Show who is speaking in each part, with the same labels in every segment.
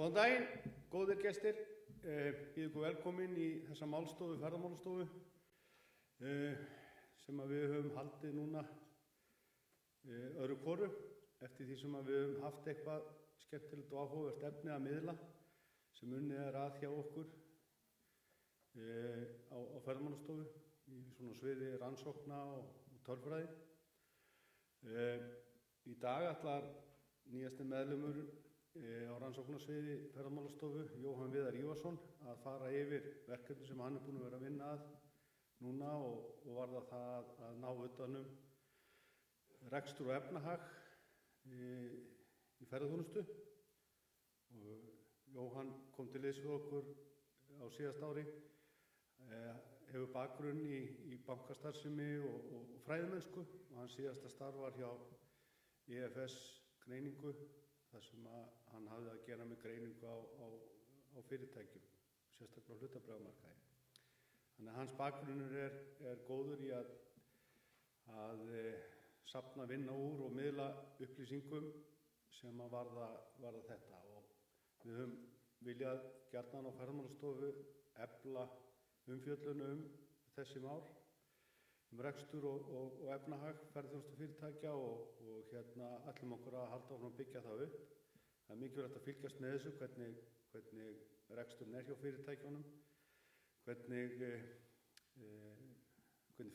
Speaker 1: Góðan daginn, góðir gestir. Býð ykkur velkomin í þessa málstofu, ferðamálastofu, sem við höfum haldið núna öðru hvoru, eftir því sem við höfum haft eitthvað skemmtilegt og áhugavert efni að miðla sem unnið að hjá okkur á ferðamálastofu í svona sviði rannsókna og tölfræði. Í dag ætlar nýjasti meðlimur á rannsóknarsviði ferðamálastofu, Jóhann Viðar Ívarsson, að fara yfir verkefni sem hann búinn að vera að vinna að núna og varða það að ná utanum rekstur og efnahag í ferðaþjónustu. Jóhann kom til liðs við okkur á síðasta ári, hefur bakgrunn í bankastarfsemi og fræðimennsku og hans síðasta starf var hjá EFS greiningu, þar sem hann hafði að gera með greiningu á fyrirtækjum, sérstaklega á hlutabréfamarkaði. Þannig að hans bakgrunnur er góður í að safna, vinna úr og miðla upplýsingum sem að varða þetta. Og við höfum viljað gjarnan á ferðamálastofu efla umfjöllun þessi mál, rekstur og efnahag ferðaþjónustufyrirtækja og ætlum okkur að halda áfram að byggja það upp. Það er mikilvægt að fylgjast með þessu, hvernig reksturinn er hjá fyrirtækjunum, hvernig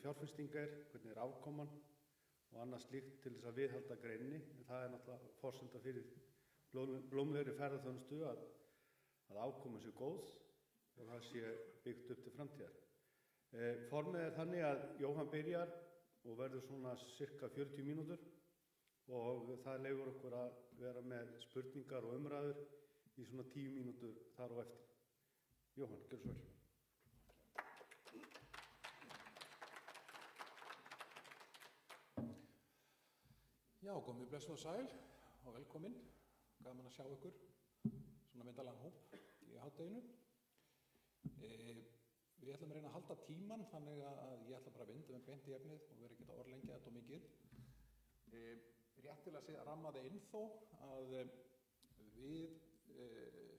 Speaker 1: fjárfesting hvernig er afkoman og annað slíkt til þess að viðhalda greininni. En það er náttúrulega forsenda fyrir blómlegri ferðaþjónustu að afkoman sé góð og það sé byggt upp til framtíðar. Formið er þannig að Jóhann byrjar og verður svona cirka 40 mínútur og það leyfir okkur að vera með spurningar og umræður í svona 10 mínútur þar á eftir. Jóhann, gjörðu svo vel.
Speaker 2: Já, komið blessuð og sæl og velkomin. Gaman að sjá ykkur svona myndarlegan hóp í hádeginu. Við ætlum að reyna að halda tíman, þannig að ég ætla bara að vinda með beint í efnið og vera ekki að orðlengja þetta mikið. Rétt til að ramma það inn þó að við,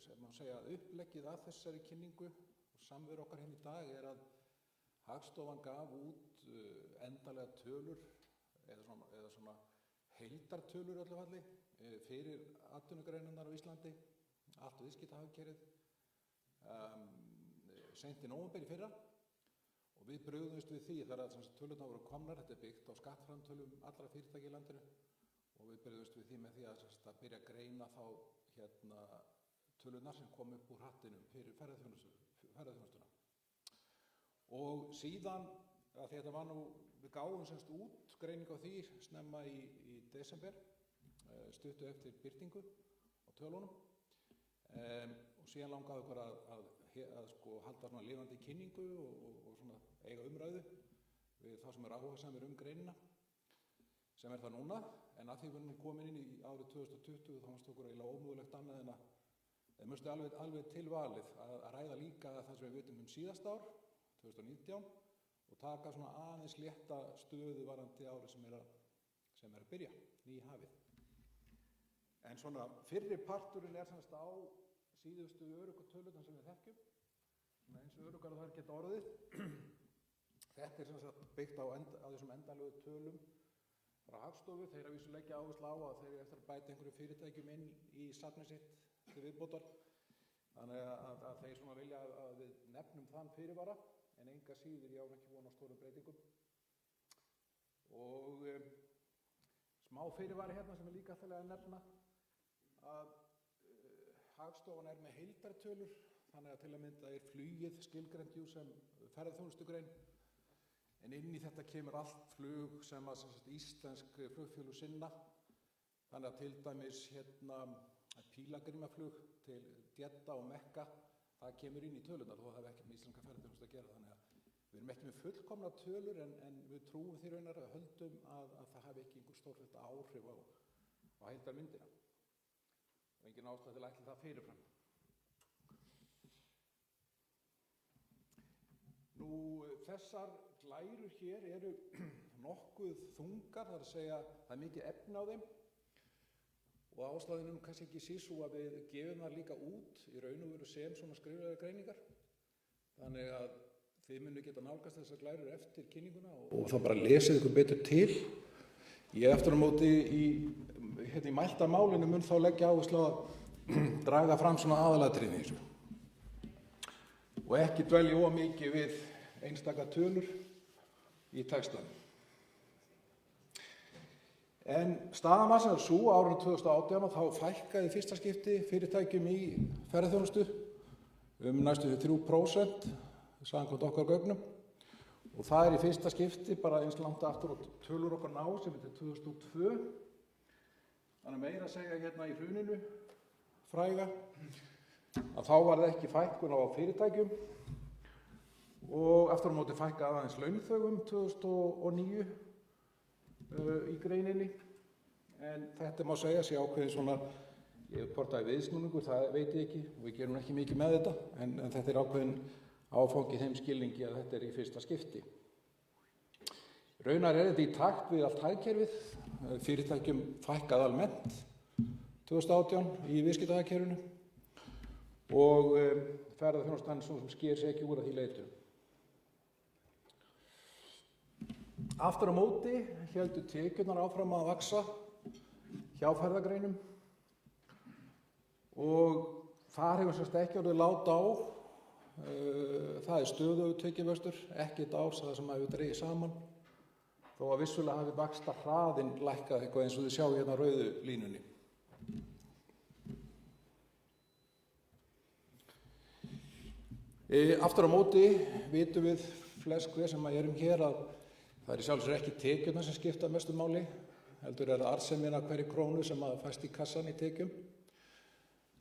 Speaker 2: sem má segja, uppleggið að þessari kynningu og samveru okkar hérna í dag er að Hagstofan gaf út endanlega tölur eða svona heildartölur öllu falli fyrir atvinnugreinarnar á Íslandi, allt og viðskiptahagkerfið. Seint í nóvember í fyrra og við brugðumst við því þegar tölurnar voru komnar. Þetta er byggt á skattframtölum allra fyrirtækja í landinu og við brugðumst við því með því að byrja að greina þá tölurnar sem kom upp úr hattinum fyrir ferðaþjónustuna. Og síðan, að þetta var við gáfum út greiningu á því snemma í desember, stuttu eftir birtingu á tölunum. Og síðan langaði okkur að halda svona lifandi kynningu og svona eiga umræðu við þá sem áhugasamir greinina, sem það núna. En að því við erum komin inn í árið 2020 þá fannst okkur eiginlega ómögulegt annað en að musti alveg til valið að ræða líka það sem við vitum síðasta ár, 2019, og taka svona aðeins létta stöðu varðandi árið sem er að byrja, nýhafið. En svona fyrri parturinn er á síðustu öruggutölurnar sem við þekkjum, svona eins öruggar og það geta orðið. Þetta er byggt á þessum endanlegu tölum frá Hagstofu. Þeir að vísu leggja áherslu á að þeir eftir að bæta einhverjum fyrirtækjum inn í safnið sitt til viðbótar. Þannig að þeir svona vilja að við nefnum þann fyrirvara, en enga síður ég á ekki von á stórum breytingum. Og smá fyrirvari hérna sem líka ætlaði að nefna að Hagstofan er með heildartölur, þannig að til að mynda er flugið skilgreint sem ferðaþjónustugrein, en inn í þetta kemur allt flug sem íslensk flugfélög sinna. Þannig að til dæmis pílagrímaflug til Jeddah og Mekka, það kemur inn í tölurnar þó það hefur ekki með íslenska ferðaþjónustu að gera. Þannig að við erum ekki með fullkomna tölur en við trúum því raunar að höldum að það hafi ekki einhver stórfellt áhrif á heildarmyndina. Og engin ástæða til að ætla það fyrirfram. Þessar glærur hér eru nokkuð þungar, það er að segja það er mikið efni á þeim og ástæðunum kannski ekki síst svo að við gefum það líka út í raun og veru sem svona skriflega greiningar. Þannig að þið munu geta nálgast þessar glærur eftir kynninguna og þá bara lesið ykkur betur til. Ég eftir á móti í mæltamálinu mun þá leggja áherslu að draga fram svona aðalatriði í þessu. Og ekki dvelja of mikið við einstaka tölur í textanum. En staðan var sem svo árinu 2018 og þá fækkaði fyrsta skipti fyrirtækjum í ferðaþjónustu næstu 3% samkvæmt okkar gögnum. Og það í fyrsta skipti bara eins langt aftur og tölur okkar ná sem þetta 2002. Þannig meira að segja hérna í hruninu fræga að þá var það ekki fækkun á fyrirtækjum og aftur á móti fækkaði aðeins launþegum 2009 í greininni, en þetta má segja sé ákveðin svona, hvort það viðsnúningur, það veit ég ekki og við gerum ekki mikið með þetta, en þetta ákveðin áfangi þeim skilningi að þetta í fyrsta skipti. Raunar þetta í takt við allt hagkerfið, fyrirtækjum fækkaði almennt 2018 í viðskiptahagkerfinu og ferðaþjónustan sem sker sig ekki úr að því leyti. Aftur á móti héldu tekjurnar áfram að vaxa hjá ferðagreinum og þar hefur semst ekki orðið lát á. Það stöðugur tekjuvöxtur, ekkert ár það sem hefur dregið saman, þó að vissulega hafi vaxtarhraðinn lækkað eitthvað eins og þið sjá hérna á rauðu línunni. Aftur á móti vitum við flest hver sem erum hér að það í sjálfsögðu ekki tekjurnar sem skipta mestu máli, heldur arðsemin af hverri krónu sem fæst í kassan í tekjum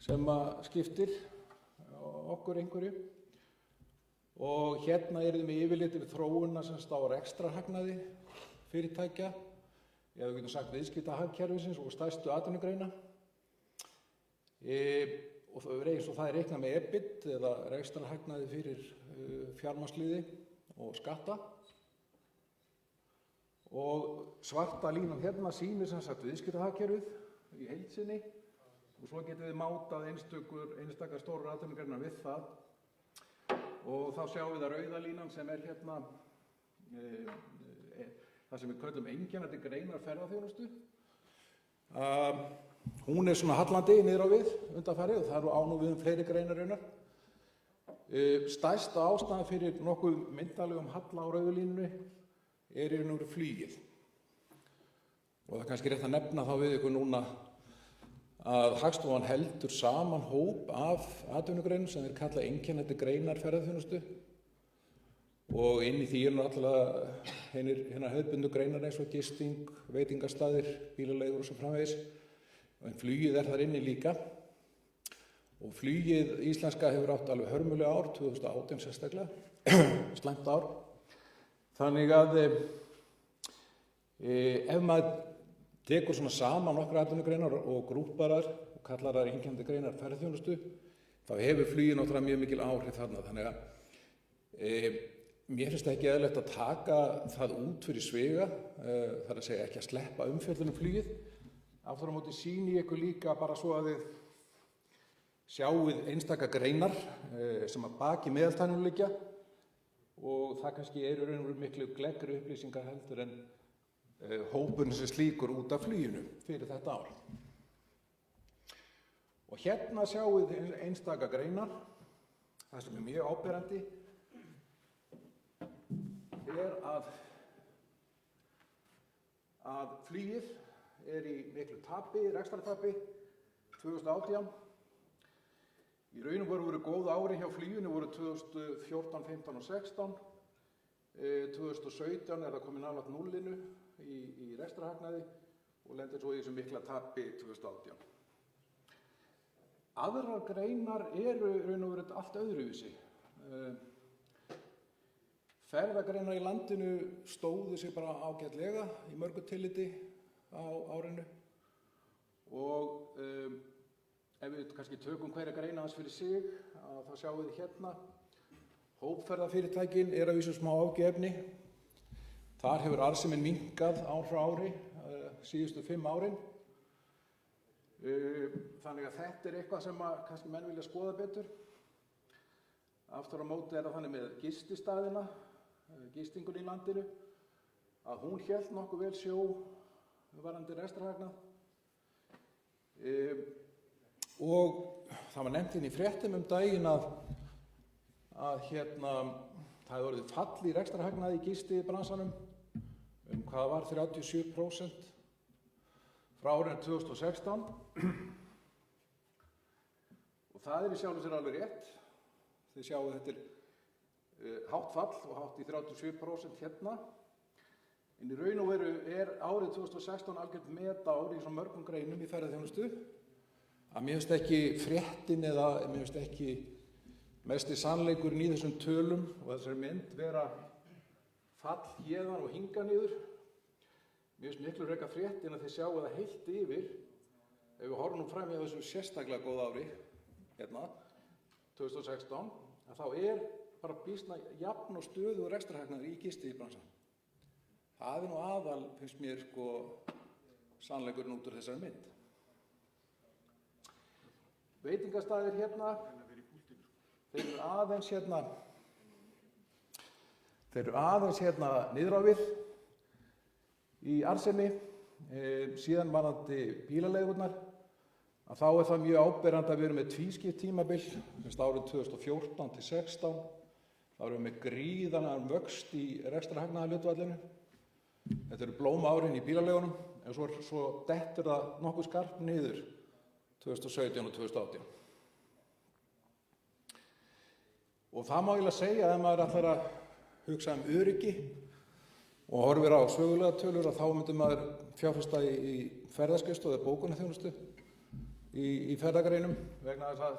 Speaker 2: sem skiptir okkur einhverju. Og hérna erum við yfirlit yfir þróunina sem á rekstrarhagnaði fyrirtækja, eða við getum sagt viðskiptahagkerfisins og stærstu atvinnugreina. Og það reiknað með EBIT eða rekstrarhagnaði fyrir fjármagnsliði og skatta. Og svarta línan hérna sýnir sem sagt viðskiptahagkerfið í heild sinni og svo getum við mátað einstakar stórar atvinnugreinar við það og þá sjáum við að rauða línan sem hérna það sem við köllum einkennandi greinar ferðaþjónustu. Hún svona hallandi niður á við undanfarið og það eru ánú við fleiri greinar raunar. Stærsta ástæðan fyrir nokkuð myndarlegum halla á rauðu línunni í raun og veru flugið. Og það er kannski rétt að nefna þá við ykkur núna að Hagstofan heldur saman hóp af atvinnugreinum sem þeir kalla einkennandi greinar ferðaþjónustu og inn í því náttúrulega hinar hefðbundnu greinar eins og gisting, veitingastaðir, bílaleigur og svo framvegis. En flugið þar inni líka. Og flugið íslenska hefur átt alveg hörmulega ár, 2018 sérstaklega, slæmt ár. Þannig að ef maður tekur svona saman nokkrar atvinnugreinar og grúpparar og kallar þær einkennandi greinar ferðaþjónustu, þá hefur flugið náttúrulega mjög mikil áhrif þarna. Þannig að mér finnst ekki eðlilegt að taka það út fyrir sviga, það að segja ekki að sleppa umfjöllun flugið. Aftur á móti sýni ég ykkur líka bara svo að þið sjáið einstaka greinar sem að baki meðaltalinu liggja. Og það kannski raun og veru miklu gleggri upplýsingar heldur en hópurinn sem slíkur út af fluginu fyrir þetta ár. Og hérna sjáum við einstaka greinar. Það sem mjög áberandi að flugið í miklu tapi, rekstrartapi 2018. Í raun og veru voru góð ári hjá fluginu voru 2014, 15 og 16. 2017 það komið nálægt núllinu í rekstrarhagnaði og lendir svo í þessu mikla tapi 2018. Aðrar greinar raun og veru allt öðruvísi. Ferðagreinar í landinu stóðu sig bara ágætlega í mörgu tilliti á árinu og ef við kannski tökum hverja greina hans fyrir sig, þá sjáum við hérna. Hópferðafyrirtækin að vísu smá ágefni. Þar hefur arðsemin minnkað ár frá ári, síðustu 5 árin. Þannig að þetta eitthvað sem kannski menn vilja skoða betur. Aftur á móti það þannig með gististaðina, gistingun í landinu, að hún hélt nokkuð vel sjó varðandi rekstrarhagnað. Og það var nefnt inn í fréttum daginn að það hefði orðið fall í rekstrarhagnaði í gistibransanum hvað var 37% frá árinu 2016 og það í sjálfu sér alveg rétt. Þið sjáu þetta hátt fall og hátt í 37% hérna. En í raun og veru árið 2016 algjört metár í svo mörgum greinum í ferðaþjónustu að mér finnst ekki fréttin eða mér finnst ekki mesti sannleikurinn í þessum tölum og þessari mynd vera fall héðan og hinga niður. Mér finnst miklu frekar fréttin að þið sjáu það heilt yfir ef við horfum fram í þessu sérstaklega góða ári hérna 2016 að þá bara býsna jafn og stöðugur rekstrarhagnaður í gistibransanum. Það nú aðal, finnst mér, sannleikurinn út úr þessari mynd. Veitingastaðir hérna, þeir eru aðeins hérna niður á við í arðsemi, síðan varðandi bílaleigurnar, að þá það mjög áberandi að við erum með tvískipt tímabil, árið 2014 til 2016, þá erum við með gríðarlegan vöxt í rekstrarhagnaðarhlutfallinu. Þetta eru blómaárin í bílaleigunum, en svo dettur það nokkuð skarpt niður 2017 og 2018. Og það má eiginlega segja að ef maður ætlar að hugsa öryggi og horfir á sögulega tölur að þá myndi maður fjárfesta í ferðaskrifstofu eða bókunarþjónustu í ferðagreinum vegna þess að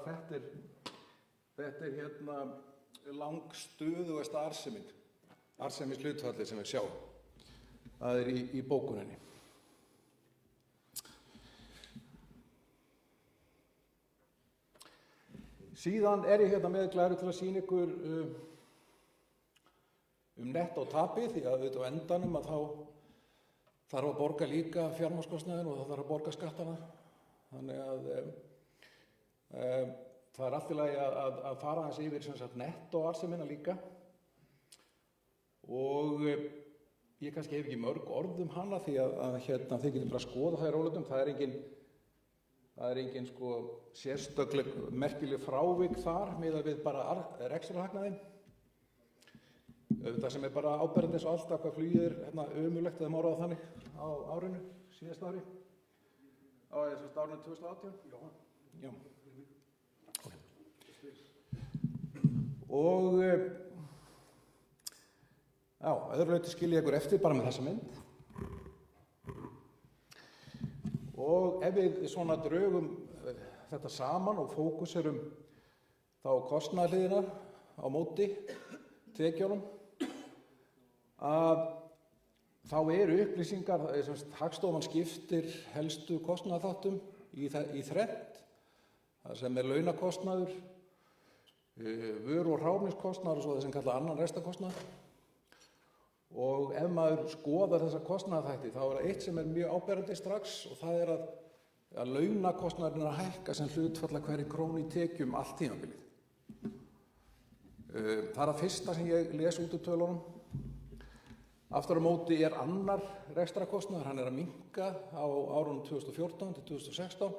Speaker 2: þetta langstöðugasta arðsemishlutfallið sem við sjáum. Það í bókuninni. Síðan ég hérna með glæru til að sýna ykkur netto tapið því að auðvitað á endanum að þá þarf að borga líka fjármagnskostnaðinn og það þarf að borga skattana. Þannig að það allt í lagi að fara hans yfir sem sagt netto arðsemina líka og ég kannski hef ekki mörg orð hana því að þið getum bara að skoða það í rólegheitum. Það engin sérstakleg merkileg frávik þar miðað við bara rekstrarhagnaðinn. Það sem bara áberandi eins og alltaf hvað flugið ömurlegt eða má ráða þannig á árinu, síðasta ári. Á árinu 2018? Já. Og öðru leyti skil ég ykkur eftir bara með þessa mynd. Og ef við svona drögum þetta saman og fókuserum þá kostnaðarhliðina á móti tekjunum, að þá upplýsingar, Hagstofan skiptir helstu kostnaðarþáttum í þrennt, það sem launakostnaður, vöru- og hráefniskostnaður og svo það sem kallað annan rekstrarkostnaður. Og ef maður skoðar þessa kostnaðarþætti þá eitt sem mjög áberandi strax og það að launakostnaðurinn að hækka sem hlutfall af hverri krónu í tekjum allt tímabilið. Það það fyrsta sem ég les út úr tölunum. Aftur á móti annar rekstrarkostnaður, hann að minnka á árunum 2014 til 2016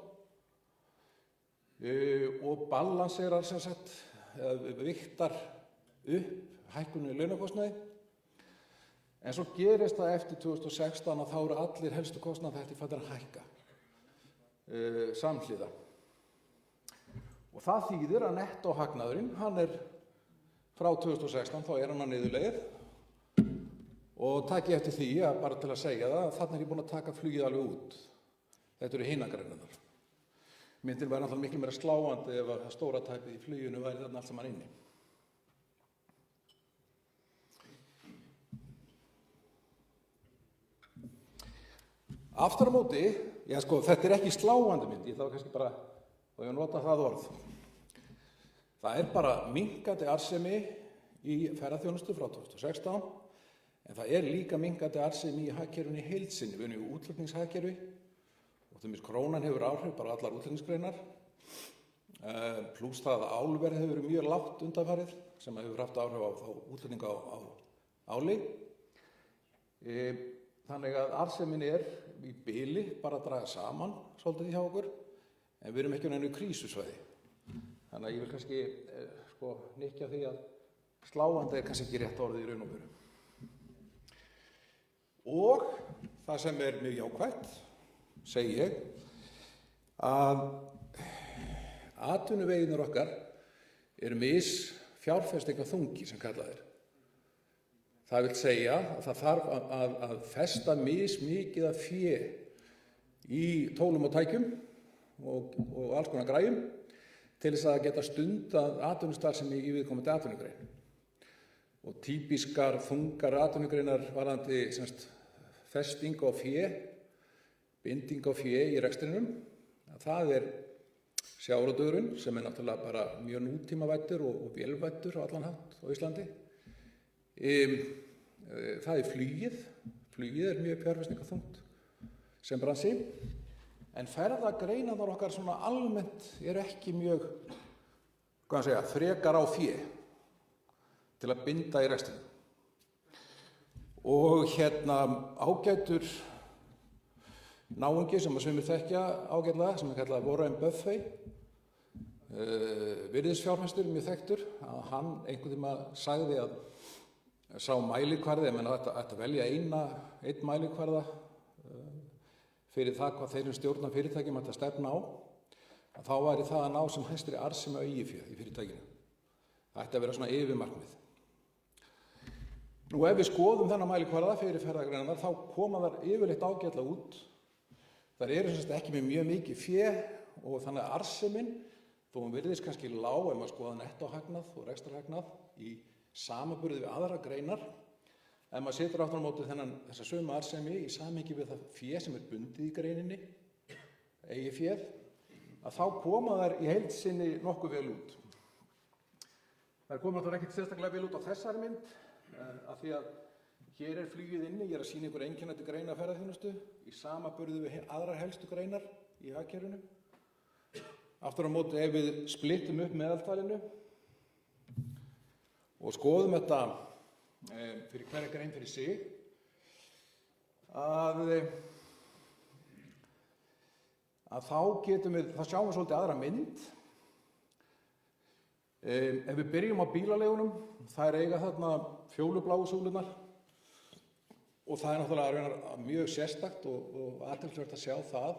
Speaker 2: og balanserar sem sagt, vigtar upp hækkunni í launakostnaði. En svo gerist það eftir 2016 að þá eru allir helstu kostnaðarþættir farnir að hækka samhliða. Og það þýðir að nettóhagnaðurinn, hann frá 2016, þá hann að niðurleið og taki eftir því að bara til að segja það, að þarna ég búin að taka flugið alveg út. Þetta eru hinagreinarnar. Myndin væri náttúrulega miklu meira sláandi ef að stóra tæpið í fluginu væri þarna allt saman inni. Aftur á móti, þetta ekki sláandi mynd, ég þarf kannski bara, og ég nota það orð. Það bara minnkandi arðsemi í ferðaþjónustu frá 2016, en það líka minnkandi arðsemi í hagkerfinu í heild sinni. Við erum í útflutningshagkerfi og og þeim krónan hefur áhrif bara allar útflutningsgreinar, pluss það að álverð hefur verið mjög lágt undanfarið sem hefur haft áhrif á útflutning á áli. Þannig að arðsemin í bili bara að draga saman svolítið hjá okkur, en við erum ekki á neinu krísusvæði. Þannig að ég vil kannski hnykkja því að sláandi kannski ekki rétt orðið í raun og veru. Og það sem mjög jákvætt, segi ég, að atvinnuvegirnir okkar eru fjárfestingarþungir sem kallað er. Það vil segja að það þarf að festa mikið af fé í tólum og tækjum og alls konar græjum til þess að geta stundað atvinnustarfsemi í viðkomandi atvinnugrein. Og típiskar þungar atvinnugreinar varðandi festing á fé, binding á fé í rekstrinum, það sjávarútvegurinn sem náttúrulega bara mjög nútímavæddur og vélvæddur á allan hátt á Íslandi. Það flugið. Flugið mjög fjárfestingarþungt sem bransi, en ferðagreinarnar okkar svona almennt ekki mjög, frekar á fé til að binda í rekstrinum. Og ágætur náungi sem sumir þekkja ágætlega, sem kallað Warren Buffett, virðisfjárfestur, mjög þekktur, að hann einhvern tíma sagði að sá mælikvarði, ég meina ætti að velja einn mælikvarða fyrir það hvað þeir stjórna fyrirtækjum ætti að stefna á, að þá væri það að ná sem hæstri arðsemi á eigið fé í fyrirtækinu. Það ætti að vera svona yfirmarkmið. Nú ef við skoðum þennan mælikvarða fyrir ferðagreinarnar, þá koma þær yfirleitt ágætlega út. Þær eru ekki með mjög mikið fé og þannig að arðsemin, þó hún virðist kannski lág ef maður skoða nettóhagnað og rekstrarhagnað í samanburði við aðrar greinar, ef maður setur aftur á móti þessa sömu arðsemi í samhengi við það fé sem bundið í greininni, eigið féð, að þá koma þær í heild sinni nokkuð vel út. Þær koma þó ekkert sérstaklega vel út á þessari mynd, af því að hér flugið inni, ég að sýna ykkur einkennandi greina ferðaþjónustu í samanburði við aðrar helstu greinar í hagkerfinu. Aftur á móti ef við splittum upp meðaltalinu og skoðum þetta fyrir hverja grein fyrir sig, að þá sjáum við svolítið aðra mynd. Ef við byrjum á bílaleigunum, þær eiga þarna fjólubláu súlurnar og það náttúrulega mjög sérstakt og athyglisvert að sjá það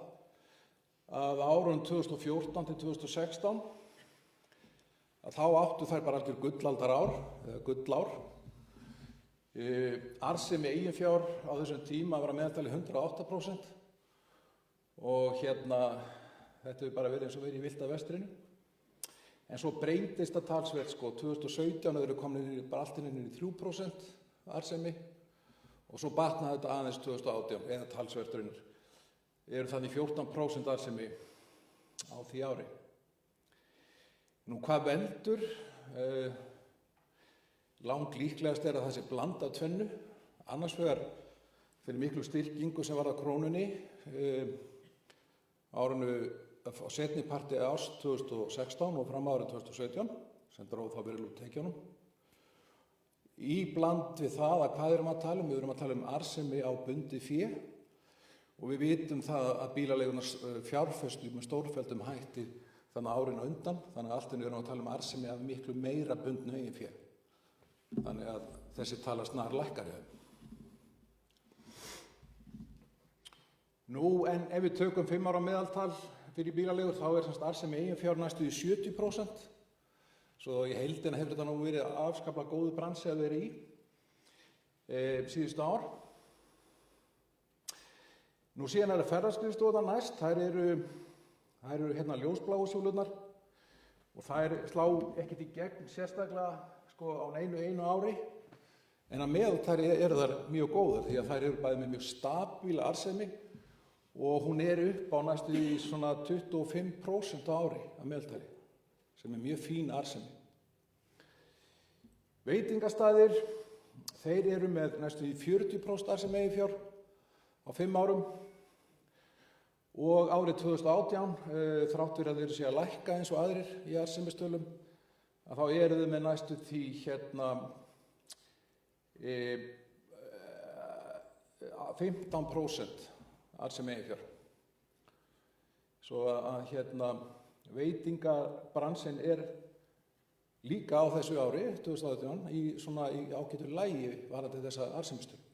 Speaker 2: að á árunum 2014 til 2016 að þá áttu þær bara algjör gullaldarár, eða gullár. Arðsemi eigin fjár á þessum tíma var að meðaltali 108% og þetta hefur bara verið eins og verið í villta vestrinu. En svo breytist það talsvert, 2017 eru komin bara allt inn í 3% arðsemi og svo batnaði þetta aðeins 2018, eða talsverturinn eru þannig 14% arðsemi á því ári. Nú hvað veldur? Langlíklegast að það sé blanda af tvennu, annars vegar fyrir miklu styrkingu sem var að krónunni árinu á seinni parti árs 2016 og fram árið 2017 sem dróð þá verið út tekjunum. Í bland við það að hvað erum að tala um? Við erum að tala um arðsemi á bundið fé og við vitum það að bílaleigunar fjárfestu með stórfelldum hætti þannig árin á undan, þannig að allt erum við að tala um arðsemi af miklu meira bundnu eigin fé. Þannig að þessi tala snar lækkar í þeim. Nú, en ef við tökum 5 ára meðaltal fyrir bílaleigur, þá arðsemi eigin fjár næstu í 70%. Svo í heildina hefur þetta nú verið afskaplega góðu bransi að vera í síðustu ár. Nú síðan ferðaskrifstofurnar næst, þær eru ljósbláu súlurnar og þær slá ekkert í gegn sérstaklega á einu ári, en að meðaltali eru þær mjög góðar því að þær eru bæði með mjög stabíla arðsemi og hún upp á næstu í svona 25% á ári að meðaltali, sem mjög fín arðsemi. Veitingastaðir, þeir eru með næstu í 40% arðsemi eigin fjár á 5 árum Og árið 2018, þrátt fyrir að þeir séu að lækka eins og aðrir í arðsemistölum, að þá eru þau með næstu því 15% arðsemi eigin fjár. Svo að veitingabransin líka á þessu ári, 2018, í ágætu lagi varðandi þessa arðsemistölu.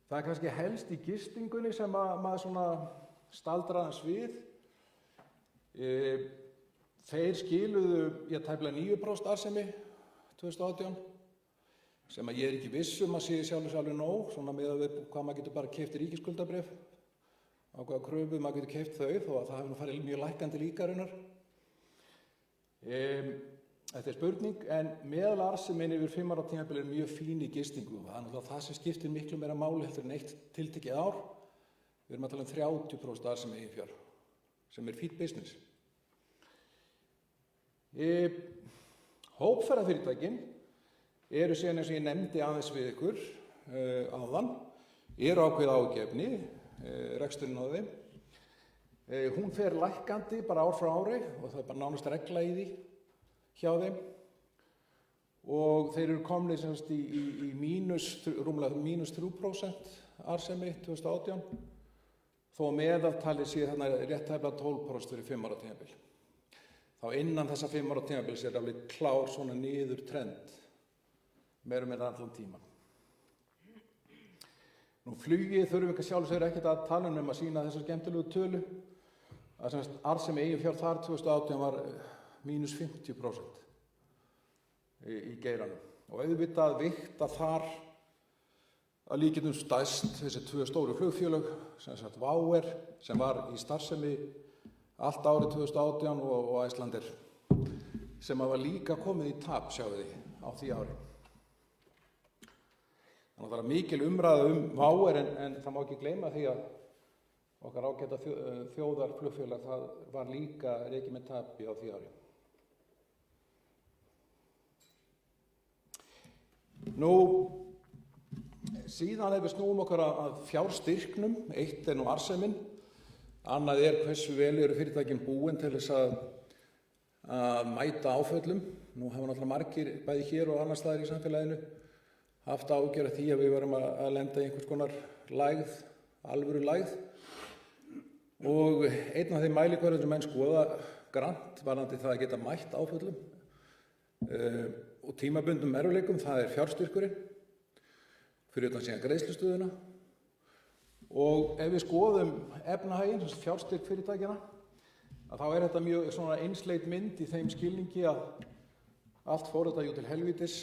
Speaker 2: Það kannski helst í gistingunni sem maður svona staldrar aðeins við. Þeir skiluðu tæplega 9% arðsemi 2018, sem að ég ekki viss að sé sjálfur alveg nóg, svona miðað við hvað maður getur bara keypt ríkisskuldabréf, á hvaða kröfu maður getur keypt þau, þó að það hefur nú farið mjög lækkandi líka raunar. Þetta spurning, en meðalarðsemin yfir 5 ára tímabil mjög fín í gistingu. Það náttúrulega það sem skiptir miklu meira máli heldur en eitt tiltekið ár. Við erum að tala 30% arðsemi eigin fjár, sem fínt business. Hópferðafyrirtækin eru síðan eins og ég nefndi aðeins við ykkur áðan, eru ákveðið ágefni, reksturinn á þeim. Hún fer lækkandi bara ár frá ári og það bara nánast regla í því hjá þeim og þeir eru komnir í rúmlega mínus 3% arðsemi 2018 þó að meðaltalið sé þarna rétt tæplega 12% fyrir 5 ára tímabil. Þá innan þessa 5 ára tímabils alveg klár svona niður trend meira með allan tíman. Nú flugið þurfum við ekki sjálf sér ekkert að tala um að sýna þessa skemmtilegu tölu að arðsemi eigin fjár þar 2018 var mínus 50% í geiranum. Og auðvitað vigta þar að líkindum stærst þessi 2 stóru flugfélög, sem sagt WOW sem var í starfsemi allt árið 2018 og Icelandair sem var líka komið í tap, sjáðu þið, á því ári. Þannig að það er mikil umræða WOW en það má ekki gleyma því að okkar ágæta þjóðarflugfélag það var líka rekið með tapi á því ári. Nú, síðan ef við snúum okkar að fjárstyrknum, eitt nú arðsemin, annað hversu vel eru fyrirtækin búin til þess að mæta áföllum. Nú hafa náttúrulega margir, bæði hér og annars staðar í samfélaginu, haft áhyggjur af því að við verum að lenda í einhvers konar lægð, alvöru lægð. Og einn af þeim mælikvörðum sem menn skoða grannt varðandi það að geta mætt áföllum og tímabundnum erfiðleikum, það fjárstyrkurinn, fyrir utan síðan greiðslustöðuna. Og ef við skoðum efnahaginn, fjárstyrk fyrirtækjanna, að þá þetta mjög svona einsleit mynd í þeim skilningi að allt fór þetta til helvítis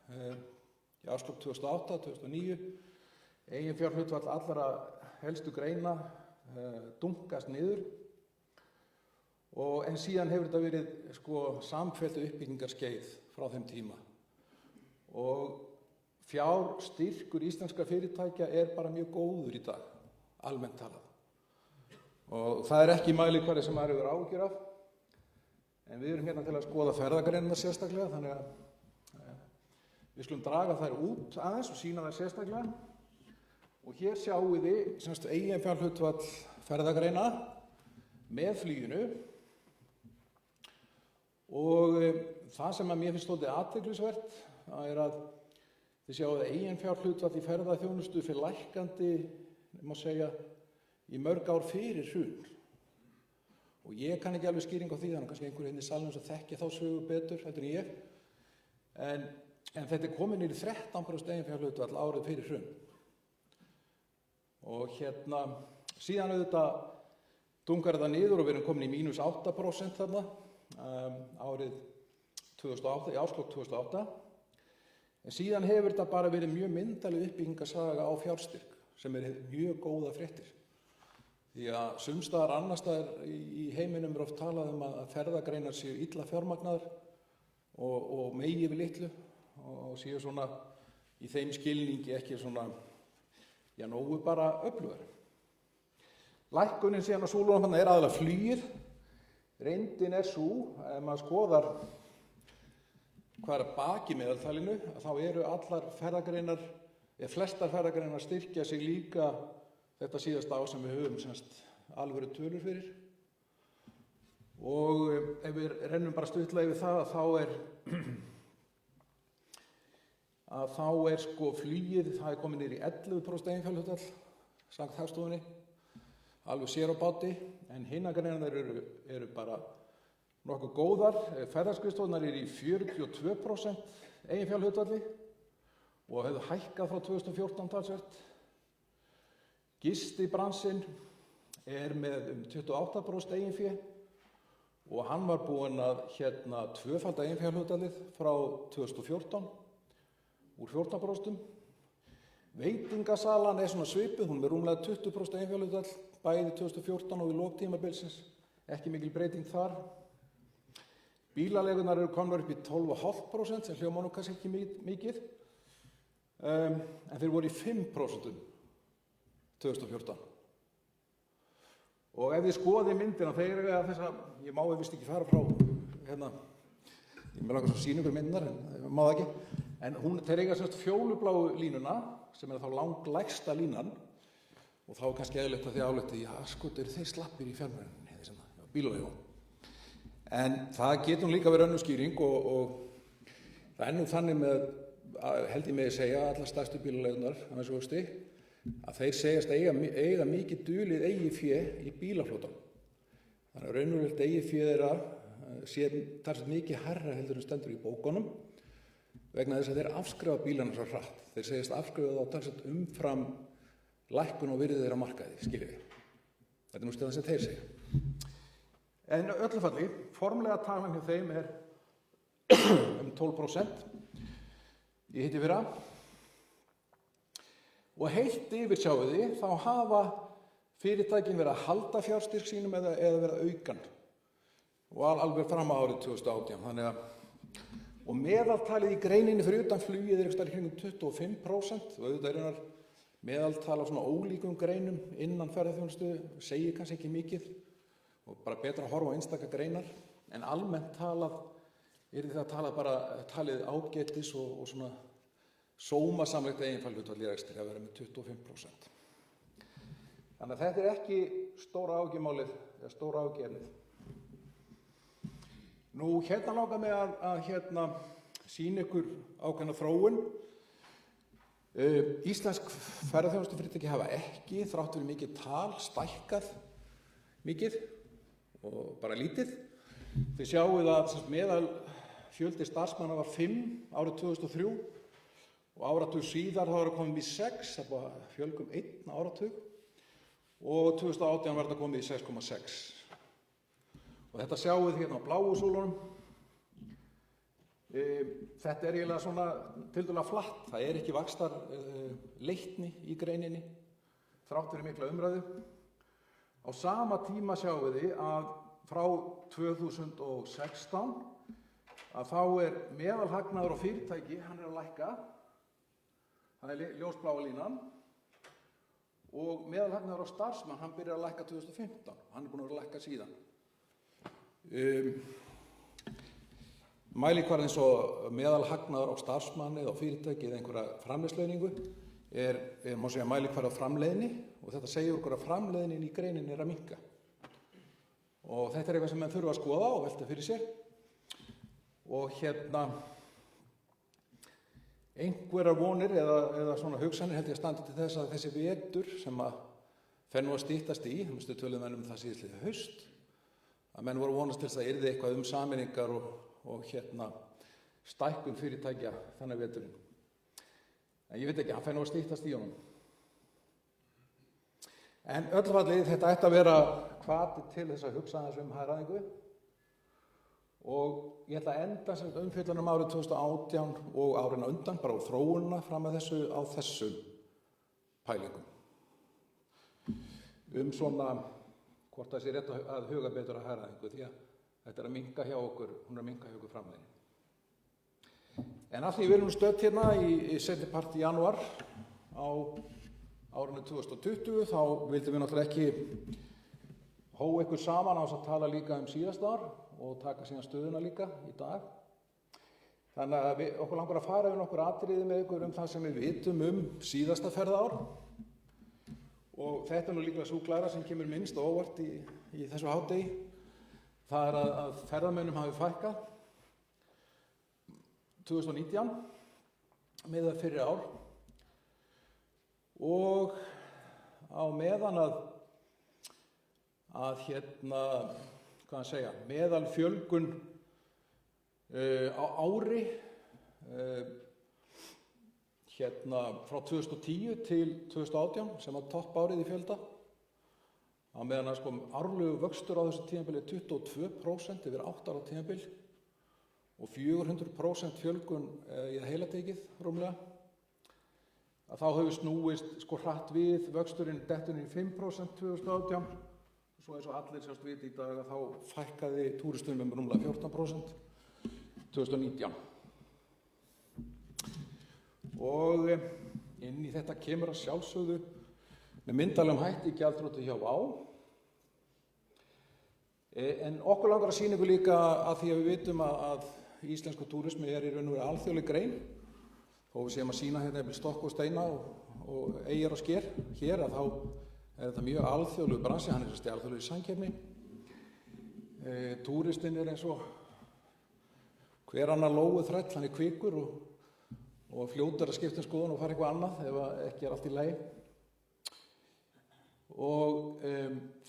Speaker 2: í árslok 2008, 2009, eigin fjárhlutfall allra helstu greina dunkast niður en síðan hefur þetta verið samfelldu uppbyggingarskeið frá þeim tíma og fjárstyrkur íslenskra fyrirtækja bara mjög góður í dag, almennt talað og það ekki mælikvarði sem maður hefur áhyggjur af en við erum hérna til að skoða ferðagreinina sérstaklega þannig að við skulum draga þær út aðeins og sýna þær sérstaklega. Og hér sjáum við eigin fjárhlutfall ferðagreina með fluginu og það sem að mér finnst svolítið athyglisvert að þið sjáum að eigin fjárhlutfall í ferðaþjónustu fyrir lækkandi, má segja, í mörg ár fyrir hrun. Og ég kann ekki alveg skýring á því, þannig kannski einhver í salnum sem þekki þá sögu betur heldur en ég. En þetta komin í 13% eigin fjárhlutfall árið fyrir hrun. Og síðan auðvitað dungar þetta niður og við erum komin í mínus 8% þarna árið 2008, í árslok 2008. En síðan hefur þetta bara verið mjög myndarleg uppbyggingarsaga á fjárstyrk sem mjög góða fréttir. Því að sums staðar annars staðar í heiminum oft talað að ferðagreinar séu illa fjármagnaðar og megi við litlu og séu svona í þeim skilningi ekki svona nógu bara öflugar. Lækkunin síðan á súlunum aðalega flugið. Reyndin sú, ef maður skoðar hvað baki meðaltalinu, þá eru allar ferðagreinar, flestar ferðagreinar styrkja sig líka þetta síðasta ár sem við höfum semst alvöru tölur fyrir. Og ef við rennum bara stuttlega yfir það þá er sko flugið, það er komið niður í 11% eiginfjárhlutfall samkvæmt Hagstofunni, alveg sér á báti, en hinar greinarnar eru bara nokkuð góðar. Ferðaskrifstofurnar eru í 42% eiginfjárhlutfalli og hefðu hækkað frá 2014 talsvert. Gistibransinn er með 28% eiginfé og hann var búinn að tvöfalda eiginfjárhlutfallið frá 2014 úr 14%. Veitingasalan er svona svipuð, hún er rúmlega 20% eiginfjárhlutfall bæði 2014 og í lok tímabilsins, ekki mikil breyting þar. Bílaleigurnar eru komnar upp í 12,5% sem hljómar nú kannski ekki mikið, en þeir voru í 5% 2014. Og ef þið skoðið myndina, þeir eru að þessa, ég má vist ekki fara frá, ég með langar svo sýningur myndinar, en má það ekki, en þeir eiga semst fjólubláu línuna, sem er þá langlægsta línan, og þá er kannski eðlilegt að þið áliti, já, sko, eru þeir slappir í fjármögnuninni, bílaleigum. En það getur líka verið önnur skýring og það er nú þannig með, held ég með að segja, allar stærstu bílaleigunar, annars vöxti, að þeir segjast eiga mikið dulið eigið fé í bílaflotanum. Þannig að raunverulegt eigið fé þeirra sé talsvert mikið hærra heldur en stendur í bókunum vegna þess að þeir afskrifa bílana svo hratt. Þeir segjast afskrifa þá talsvert umfram lækkun og virði þeirra markaði, skiljið þið. Þetta er nú stöðan sem þeir segja. En öllu falli, formlega talan hjá þeim er 12% í hittifyrra. Og heilt yfir sjáið þið, þá hafa fyrirtækin verið að halda fjárstyrk sínum eða verið að auka hann. Og alveg fram á árið 2018. Þannig að, og meðaltalið í greininni fyrir utan flugið er eitthvað í kringum 25%. Og auðvitað er meðaltal á svona ólíkum greinum innan ferðaþjónustu, segir kannski ekki mikið. Og bara betra að horfa á einstaka greinar. En almennt talað, talið ágætis og svona sómasamlegt eiginfjárhlutfall í rekstri að vera með 25%. Þannig að þetta er ekki stóra áhyggjumálið eða stóra áhyggjuefnið. Nú langar mig að sýna ykkur ákveðna þróun. Íslensk ferðaþjónustufyrirtæki hafa ekki, þrátt fyrir mikið tal, stækkað mikið og bara lítið. Þið sjáuð að meðal fjöldi starfsmanna var 5 árið 2003 og áratug síðar þá var það komið í 6, það var fjölgum 1 áratug og 2018 var þetta komið í 6,6. Og þetta sjáuð hérna á bláu súlunum. Þetta er eiginlega svona tiltölulega flatt, það er ekki vaxtar leikni í greininni, þrátt fyrir mikla umræðu. Á sama tíma sjáuð þið að frá 2016 að þá er meðalhagnaður á fyrirtæki, hann er að lækka. Það er ljósbláa línan og meðalhagnaður á starfsmann, hann byrjar að lækka 2015. Hann er búinn að vera að lækka síðan. Mælikvarði eins og meðalhagnaður á starfsmanni eða á fyrirtæki eða einhverja framleiðslauningu má segja mælikvarði á framleiðni og þetta segir okkur að framleiðnin í greininni er að minnka. Og þetta er eitthvað sem menn þurfa að skoða og velta fyrir sér. Og einhverjar vonir eða svona hugsanir held ég að standa til þess að þessi vetur sem að fer nú að styttast í, töluðum menn það síðastliðið haust, að menn voru vonast til þess að yrði eitthvað sameiningar og stækkun fyrirtækja þannig veturinn. En ég veit ekki, hann fer nú að styttast í honum. En öllfallið þetta ætti að vera hvati til þess að hugsa aðeins hagræðingu. Og ég ætla að enda sem umfjöllunum árið 2018 og árin á undan, bara á þróunina fram að þessu á þessum pælingum. Svona hvort það sé rétt að huga betur að hagræðingu því að þetta er að minnka hjá okkur, hún er að minnka hjá okkur framleiðni. En af því við erum stödd hérna í seinni part í janúar á árinu 2020 þá vildum við náttúrulega ekki hóa ykkur saman á þess að tala líka síðasta ár og taka síðan stöðuna líka í dag. Þannig að okkur langar að fara yfir nokkur atriði með ykkur það sem við vitum síðasta ferðaár Og þetta nú líklega sú glæra sem kemur minnst og óvart í þessu hádegi. Það að ferðamönnum hafi fækkað 2019 miðað fyrir ár og á meðan að meðal fjölgun á ári frá 2010 til 2018 sem að topp árið í fjölda á meðan að árlegu vöxtur á þessu tímabili 22% yfir 8 ára tímabil og 400% fjölgun í það heila tekið rúmlega, að þá hefur snúist hratt við vöxturinn dettur í 5% 2018 og svo eins og allir sjást viti í dag að þá fækkaði túristum rúmlega 14% 2019. Og inn í þetta kemur að sjálfsögðu með myndarlegum hætti gjaldþroti hjá WOW. En okkur langar að sýna ykkur líka að því að við vitum að íslensku túrismi í raun og veru alþjóðleg grein, þó við séum að sýna hérna stokk og steina og eyjar og sker hér, að þá þetta mjög alþjóðlegur bransi, hann sem alþjóðlegur samkeppni. Túristinn eins og hver annar lógu þræll, hann kvikur og fljótur að skipta skoðun og fara eitthvað annað ef ekki allt í lagi. Og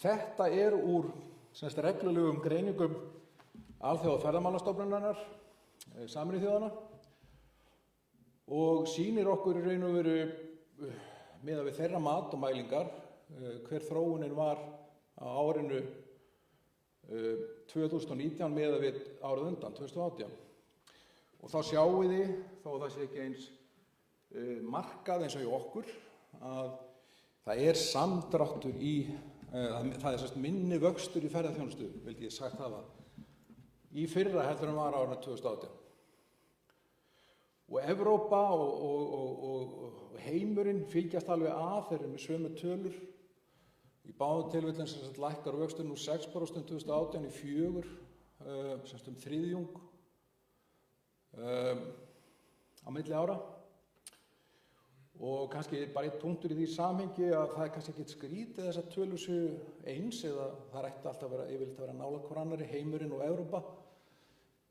Speaker 2: þetta úr reglulegum greiningum Alþjóðaferðamálastofnunarinnar Sameinuðu þjóðanna og sýnir okkur í raun og veru miðað við þeirra mat og mælingar hver þróunin var á árinu 2019 miðað við árið undan 2018. Og þá sjáum við, þó það sé ekki eins markað eins og í okkur, að það samdráttur það minni vöxtur í ferðaþjónustu, vildi ég sagt hafa, í fyrra heldur en var á árinu 2018. Og Evrópa og heimurinn fylgjast alveg að, þeir með sömu tölur. Í báðum tilfellum lækkar vöxtur nú 6% 2018 í 4%, þriðjung á milli ára. Og kannski bara einn punktur í því samhengi að það kannski ekkert skrítið þessar tölur séu eins, eða það ætti alltaf yfirleitt að vera nálægt hvor annarri, heimurinn og Evrópa.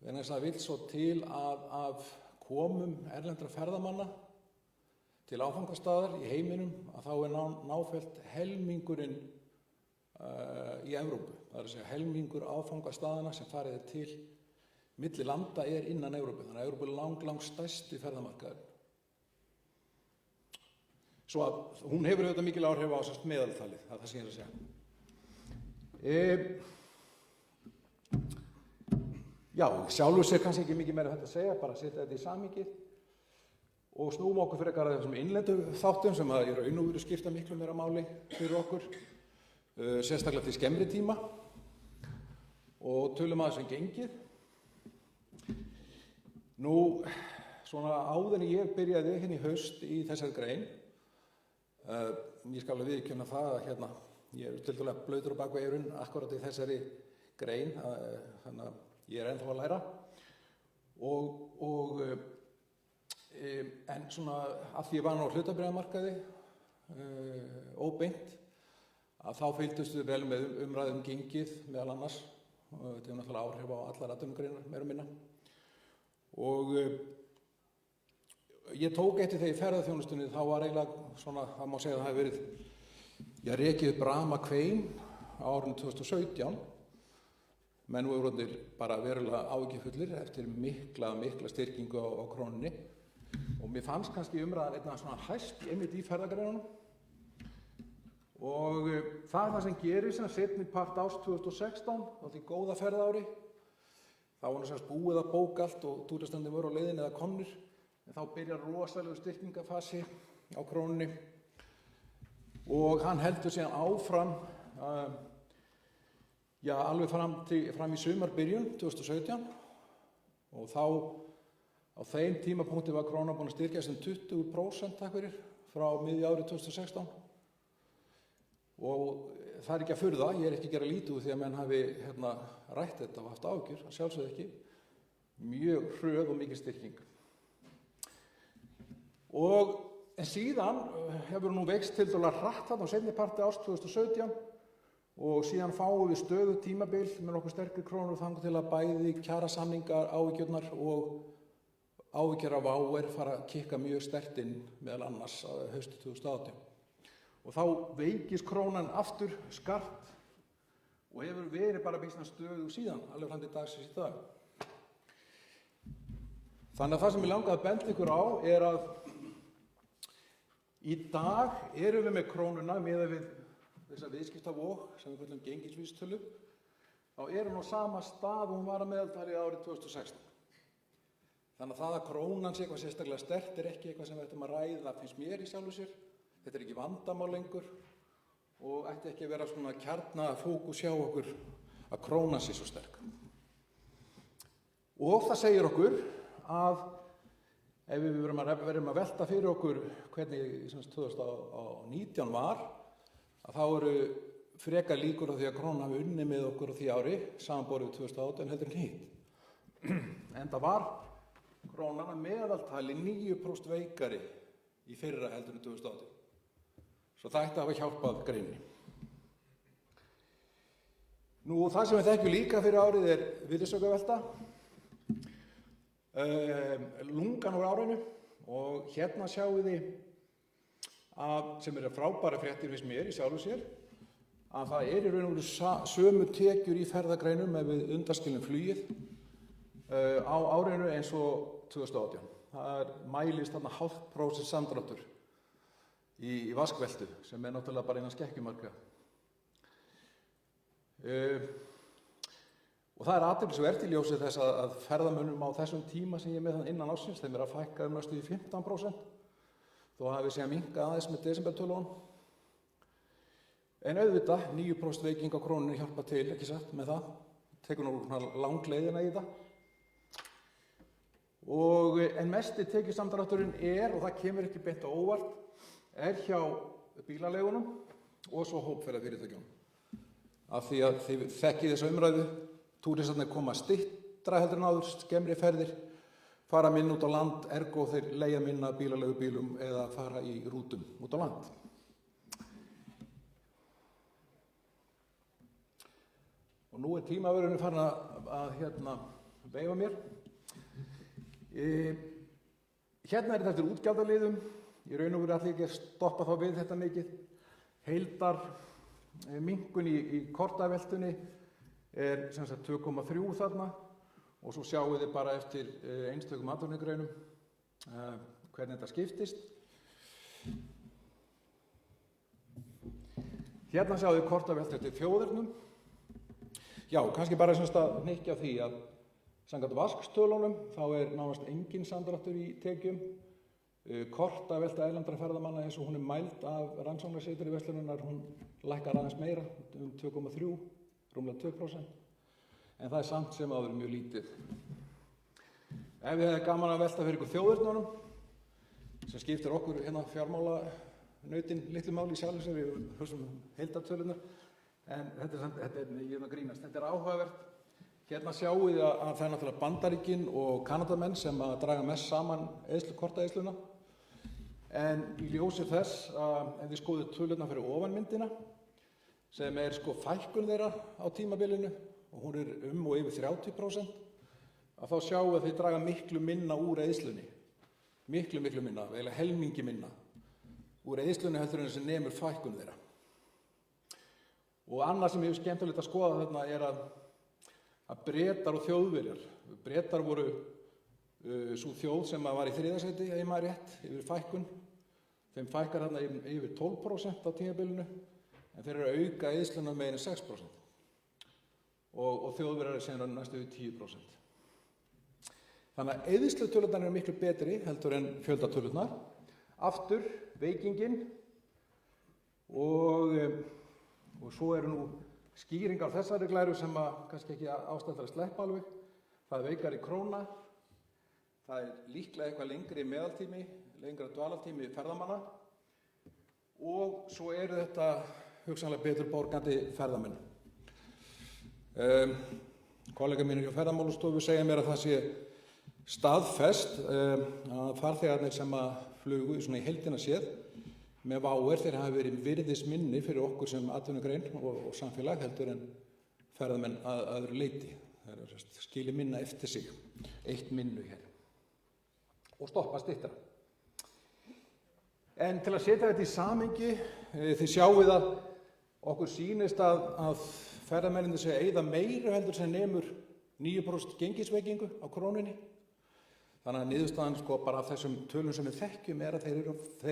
Speaker 2: En þess að það vill svo til að af komum erlendra ferðamanna til áfangastaðar í heiminum að þá náfellt helmingurinn í Evrópu. Það að segja helmingur áfangastaðana sem farið til milli landa innan Evrópu. Þannig að Evrópu lang stærsti ferðamarkaður. Svo að hún hefur auðvitað mikil áhrif á meðaltalið, það sem ég að segja. Já, sjálfur sér kannski ekki mikið meira þetta að segja, bara setja þetta í samhengið og snúum okkur frekar að þessum innlendu þáttum sem að í raun og veru skipta miklu meira máli fyrir okkur, sérstaklega til skemmri tíma og tölum að þessum gengið. Nú, svona áður en ég byrjaði hérna í haust í þessari grein, ég skal alveg viðurkenna það að ég tiltölulega blautur á bak við eyrun akkurat í þessari grein, þannig að ég ennþá að læra en svona af því ég var á hlutabréfamarkaði óbeint að þá fylgdust við vel með umræðum gengið meðal annars og þetta hefur náttúrulega áhrif á allar atvinnugreinar meira og minna og ég tók eftir þegar í ferðaþjónustunni þá var eiginlega svona, það má segja að það hafi verið rekið upp ramakvein á árinu 2017. Menn voru bara verulega áhyggjufullir eftir mikla styrkingu á krónunni og mér fannst kannski umræðan einna svona hæst einmitt í ferðagreinunum og það sem gerist sem seinni part árs 2016, því góða ferðaári, þá var sem búið að bóka allt og túristandi voru á leiðinni eða komnir, en þá byrjar rosalegu styrkingafasi á krónunni og hann heldur síðan áfram alveg fram í sumarbyrjun 2017 og þá á þeim tímapunkti var krónan búin að styrkjast 20% takk fyrir frá miðju ári 2016 og það ekki að furða, ég ekki að gera lítið úr því að menn hafi rætt þetta og haft áhyggjur, að sjálfsögðu ekki, mjög hröð og mikil styrking. Og En síðan hefur nú veikst tiltölulega hratt þarna á seinni parti árs 2017 og síðan fáum við stöðu tímabil með nokkuð sterkri krónu þangað til að bæði kjarasamningar áhyggjurnar og áhyggjur af WOW fara að kikka mjög sterkt inn meðal annars haustu 2018. Og þá veikist krónan aftur skarpt og hefur verið bara býsna stöðu síðan, alveg fram til dagsins í dag. Þannig að það sem ég langaði að benda ykkur á er að í dag erum við með krónuna miðað við þessa viðskiptavog sem við kallum gengisvísitölu, þá er hún á sama stað og hún var að meðaltali árið 2016. Þannig að það að krónan sé eitthvað sérstaklega sterkt er ekki eitthvað sem við ættum að ræða, finnst mér í sjálfu sér. Þetta er ekki vandamál lengur og ætti ekki að vera svona kjarnafókus hjá okkur að krónan sé svo sterk. Og það segir okkur að ef við verum að velta fyrir okkur hvernig 2019 var, að þá eru frekar líkur á því að krónan hafi unnið með okkur á því ári, samanborið 2018 heldur en hitt. En það var krónan að meðaltali 9% veikari í fyrra heldur en 2018. Svo það ætti að hafa hjálpað greininni. Nú, það sem við þekkjum líka fyrir árið er virðisaukavelta. Lungan úr árinu og hérna sjáum við að, sem eru frábæra fréttir finnst mér í sjálfu sér, að það er í raun og veru sömu tekjur í ferðagreinum ef við undanskilum flugið á árinu eins og 2018. Það mælist þarna 0,5% samdráttur í vaskveltu sem er náttúrulega bara innan skekkjumarka. Og það er athyglisvert í ljósi þess að ferðamönnum á þessum tíma sem ég er með þann innan ársins, þeim er að fækka næstum í 15%, þó hafi séð minnka aðeins með desembertölunum. En auðvitað, 9% veiking á krónunni hjálpa til, ekki satt, með það. Tekur nú langleiðina í það. En mesti tekjusamdrátturinn og það kemur ekki beint á óvart, hjá bílaleigunum og svo hópferðafyrirtækjunum. Af því að þið þekkið þessa umræðu, túristarnir koma styttra heldur en áður, skemmri ferðir, fara minn út á land, ergo þeir leigja minna bílaleigubílum eða fara í rútum út á land. Og nú er tímavörðurinn farin að veifa mér. Hérna er þetta eftir útgjaldaliðum. Í raun og veru ætla ég ekki að stoppa þá við þetta mikið. Heildar minnkun í kortaveltunni er sem sagt 2,3 þarna og svo sjáum við bara eftir einstökum atvinnugreinum hvernig þetta skiptist. Hérna sjáum við kortaveltu eftir þjóðernum. Já, kannski bara sem sagt að hnykkja á því að samkvæmt vaskstölunum þá er nánast engin samdráttur í tekjum. Kortavelta erlendra ferðamanna eins og hún er mæld af rannsóknarsetri verslunarinnar, hún lækkar aðeins meira, 2,3, rúmlega 2%, en það er samt sem áður mjög lítið. Ef við hefum gaman að velta fyrir ykkur þjóðernunum, sem skiptir okkur fjármálanautin litlu máli í sjálfu sér, við höfum heildartölunar, en þetta er áhugavert. Hérna sjáum við að það er náttúrulega Bandaríkin og Kanadamenn sem að draga mest saman kortaeyðsluna. En í ljósi þess að ef við skoðum tölurnar fyrir ofanmyndina, sem er fækkun þeirra á tímabilinu, og hún er og yfir 30%, að þá sjáum við að þeir draga miklu minna úr eyðslunni. Miklu minna, eiginlega helmingi minna úr eyðslunni heldur en sem nemur fækkun þeirra. Og annað sem ég hef skemmtilegt að skoða þarna er að Bretar og Þjóðverjar. Bretar voru sú þjóð sem var í 3. sæti, ef ég maður rétt, yfir fækkun. Þeim fækkar þarna yfir 12% á tímabilinu, en þeir eru að auka eyðsluna meira en 6%. Og Þjóðverjar er síðan næstu yfir 10%. Þannig að eyðslutölurnar eru miklu betri heldur en fjöldatölurnar. Aftur, veikingin og svo eru nú skýringar á þessari glæru sem kannski ekki ástæða til að sleppa alveg. Það er veikari króna, það er líklega eitthvað lengri meðaltími, lengra dvalartími ferðamanna og svo eru þetta hugsanlega betur borgandi ferðamenn. Kollega mínir hjá Ferðamálastofu segja mér að það sé staðfest að farþegarnir sem að flugu svona í heildina séð með WOW þeir hafa verið virðisminni fyrir okkur sem atvinnugrein og samfélag heldur en ferðamenn að öðru leyti. Það er skilið minna eftir sig, eitt minnu hér og stoppa styttra. En til að setja þetta í samhengi, þið sjáið að okkur sýnist að ferðamennirnir séu að eyða meira heldur sem nemur 9% gengisveikingu á krónunni. Þannig að niðurstaðan sko bara af þessum tölum sem við þekkjum er að þeir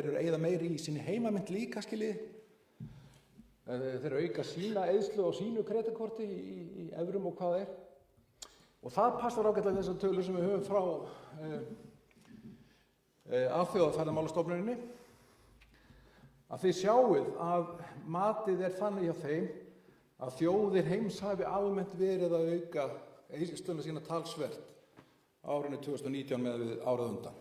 Speaker 2: eru að eyða meira í sinni heimamynd líka skiljið. Þeir eru auka sína eyðslu á sínu kreditkorti í evrum og hvað það er. Og það passar ágætlega þessar tölur sem við höfum frá Alþjóðaferðamálastofnuninni. Að þið sjáið að matið er þannig hjá þeim að þjóðir heims hafi almennt verið að auka eyðsluna sína talsvert árinu 2019 með við árið undan.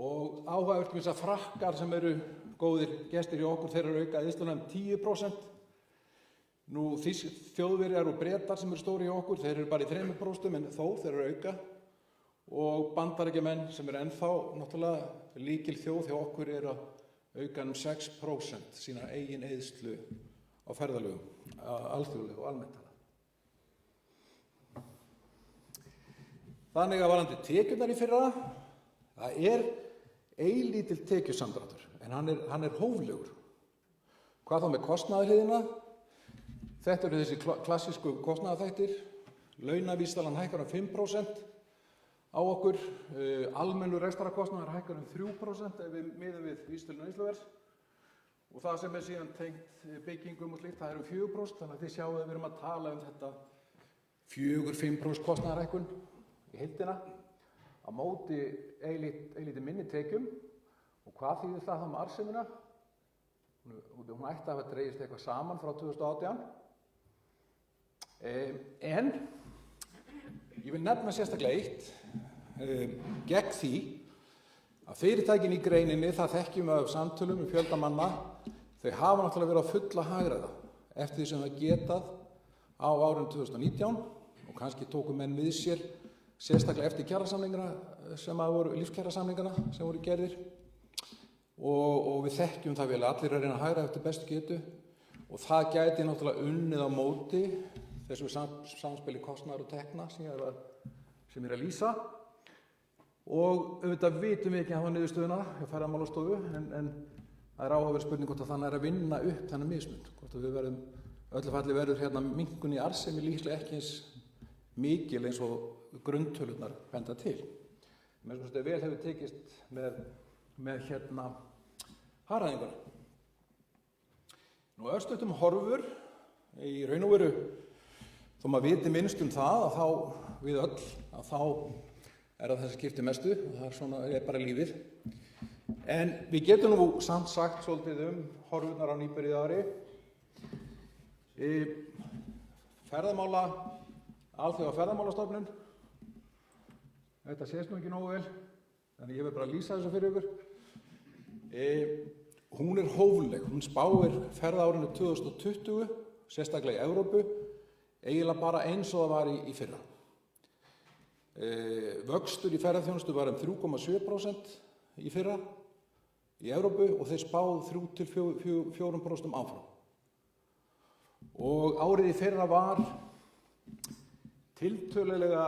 Speaker 2: Og áhugavert með þess að Frakkar sem eru góðir gestir hjá okkur, þeir eru auka eyðsluna 10%. Nú Þjóðverjar og Bretar sem eru stóri hjá okkur, þeir eru bara í 3% en þó þeir eru auka. Og Bandaríkjamenn sem eru ennþá náttúrulega líkil þjóð hjá okkur eru að auka 6% sína eigin eyðslu á ferðalögum, alþjóðlegu og almennt. Þannig að varðandi tekjurnar í fyrra, það er eilítill tekjusamdráttur, en hann er hóflegur. Hvað þá með kostnaðarhliðina? Þetta eru þessi klassísku kostnaðarþættir. Launavísitalan hækkar 5% á okkur, almennur rekstrarkostnaður hækkar 3% ef við miðum við vísitölu neysluverðs. Og það sem er síðan tengt byggingum og slíkt, það er 4%, þannig að þið sjáum að við erum að tala þetta 4-5% kostnaðarhækkun í heildina á móti eilítið minni tekjum. Og hvað þýðir það með arðsemina? Hún ætti að hafa dregist eitthvað saman frá 2018. En ég vil nefna sérstaklega eitt gegn því að fyrirtækin í greininni, það þekkjum við af samtölum með fjölda manna, þau hafa náttúrulega verið á fulla hagræða eftir því sem það getað á árinu 2019 og kannski tóku menn við sér sérstaklega eftir kjarasamningana sem voru lífskjarasamningana sem voru gerðir og við þekkjum það vel að allir að reyna að hagræða eftir bestu getu og það gæti náttúrulega unnið á móti þessu samspili kostnaðar og tekna sem ég að lýsa og auðvitað vitum við ekki að hafa niðurstöðuna hjá Ferðamálastofu en það er áhugaverð spurning hvort að þannig er að vinna upp þennan mismun, hvort að við verðum öllu falli verður hérna minnkun í arðsemi líklega ekki eins mikil eins og grunntölurnar benda til. Með svona vel hefur tekist með hérna hagræðinguna. Nú örstuttum horfur í raun og veru þó maður viti minnst það að þá við öll að þá er það skipti mestu og það svona bara lífið. En við getum nú samt sagt svolítið horfurnar á nýbyrjuðu ári. Alþjóðaferðamálastofnun. Þetta sést nú ekki nógu vel, þannig ég vil bara lýsa þessu fyrir ykkur. Hún er hófleg, hún spáir ferðaárinu 2020, sérstaklega í Evrópu, eiginlega bara eins og það var í fyrra. Vöxtur í ferðaþjónustu var 3,7% í fyrra í Evrópu og þeir spáð 3-4% áfram. Og árið í fyrra var tiltölulega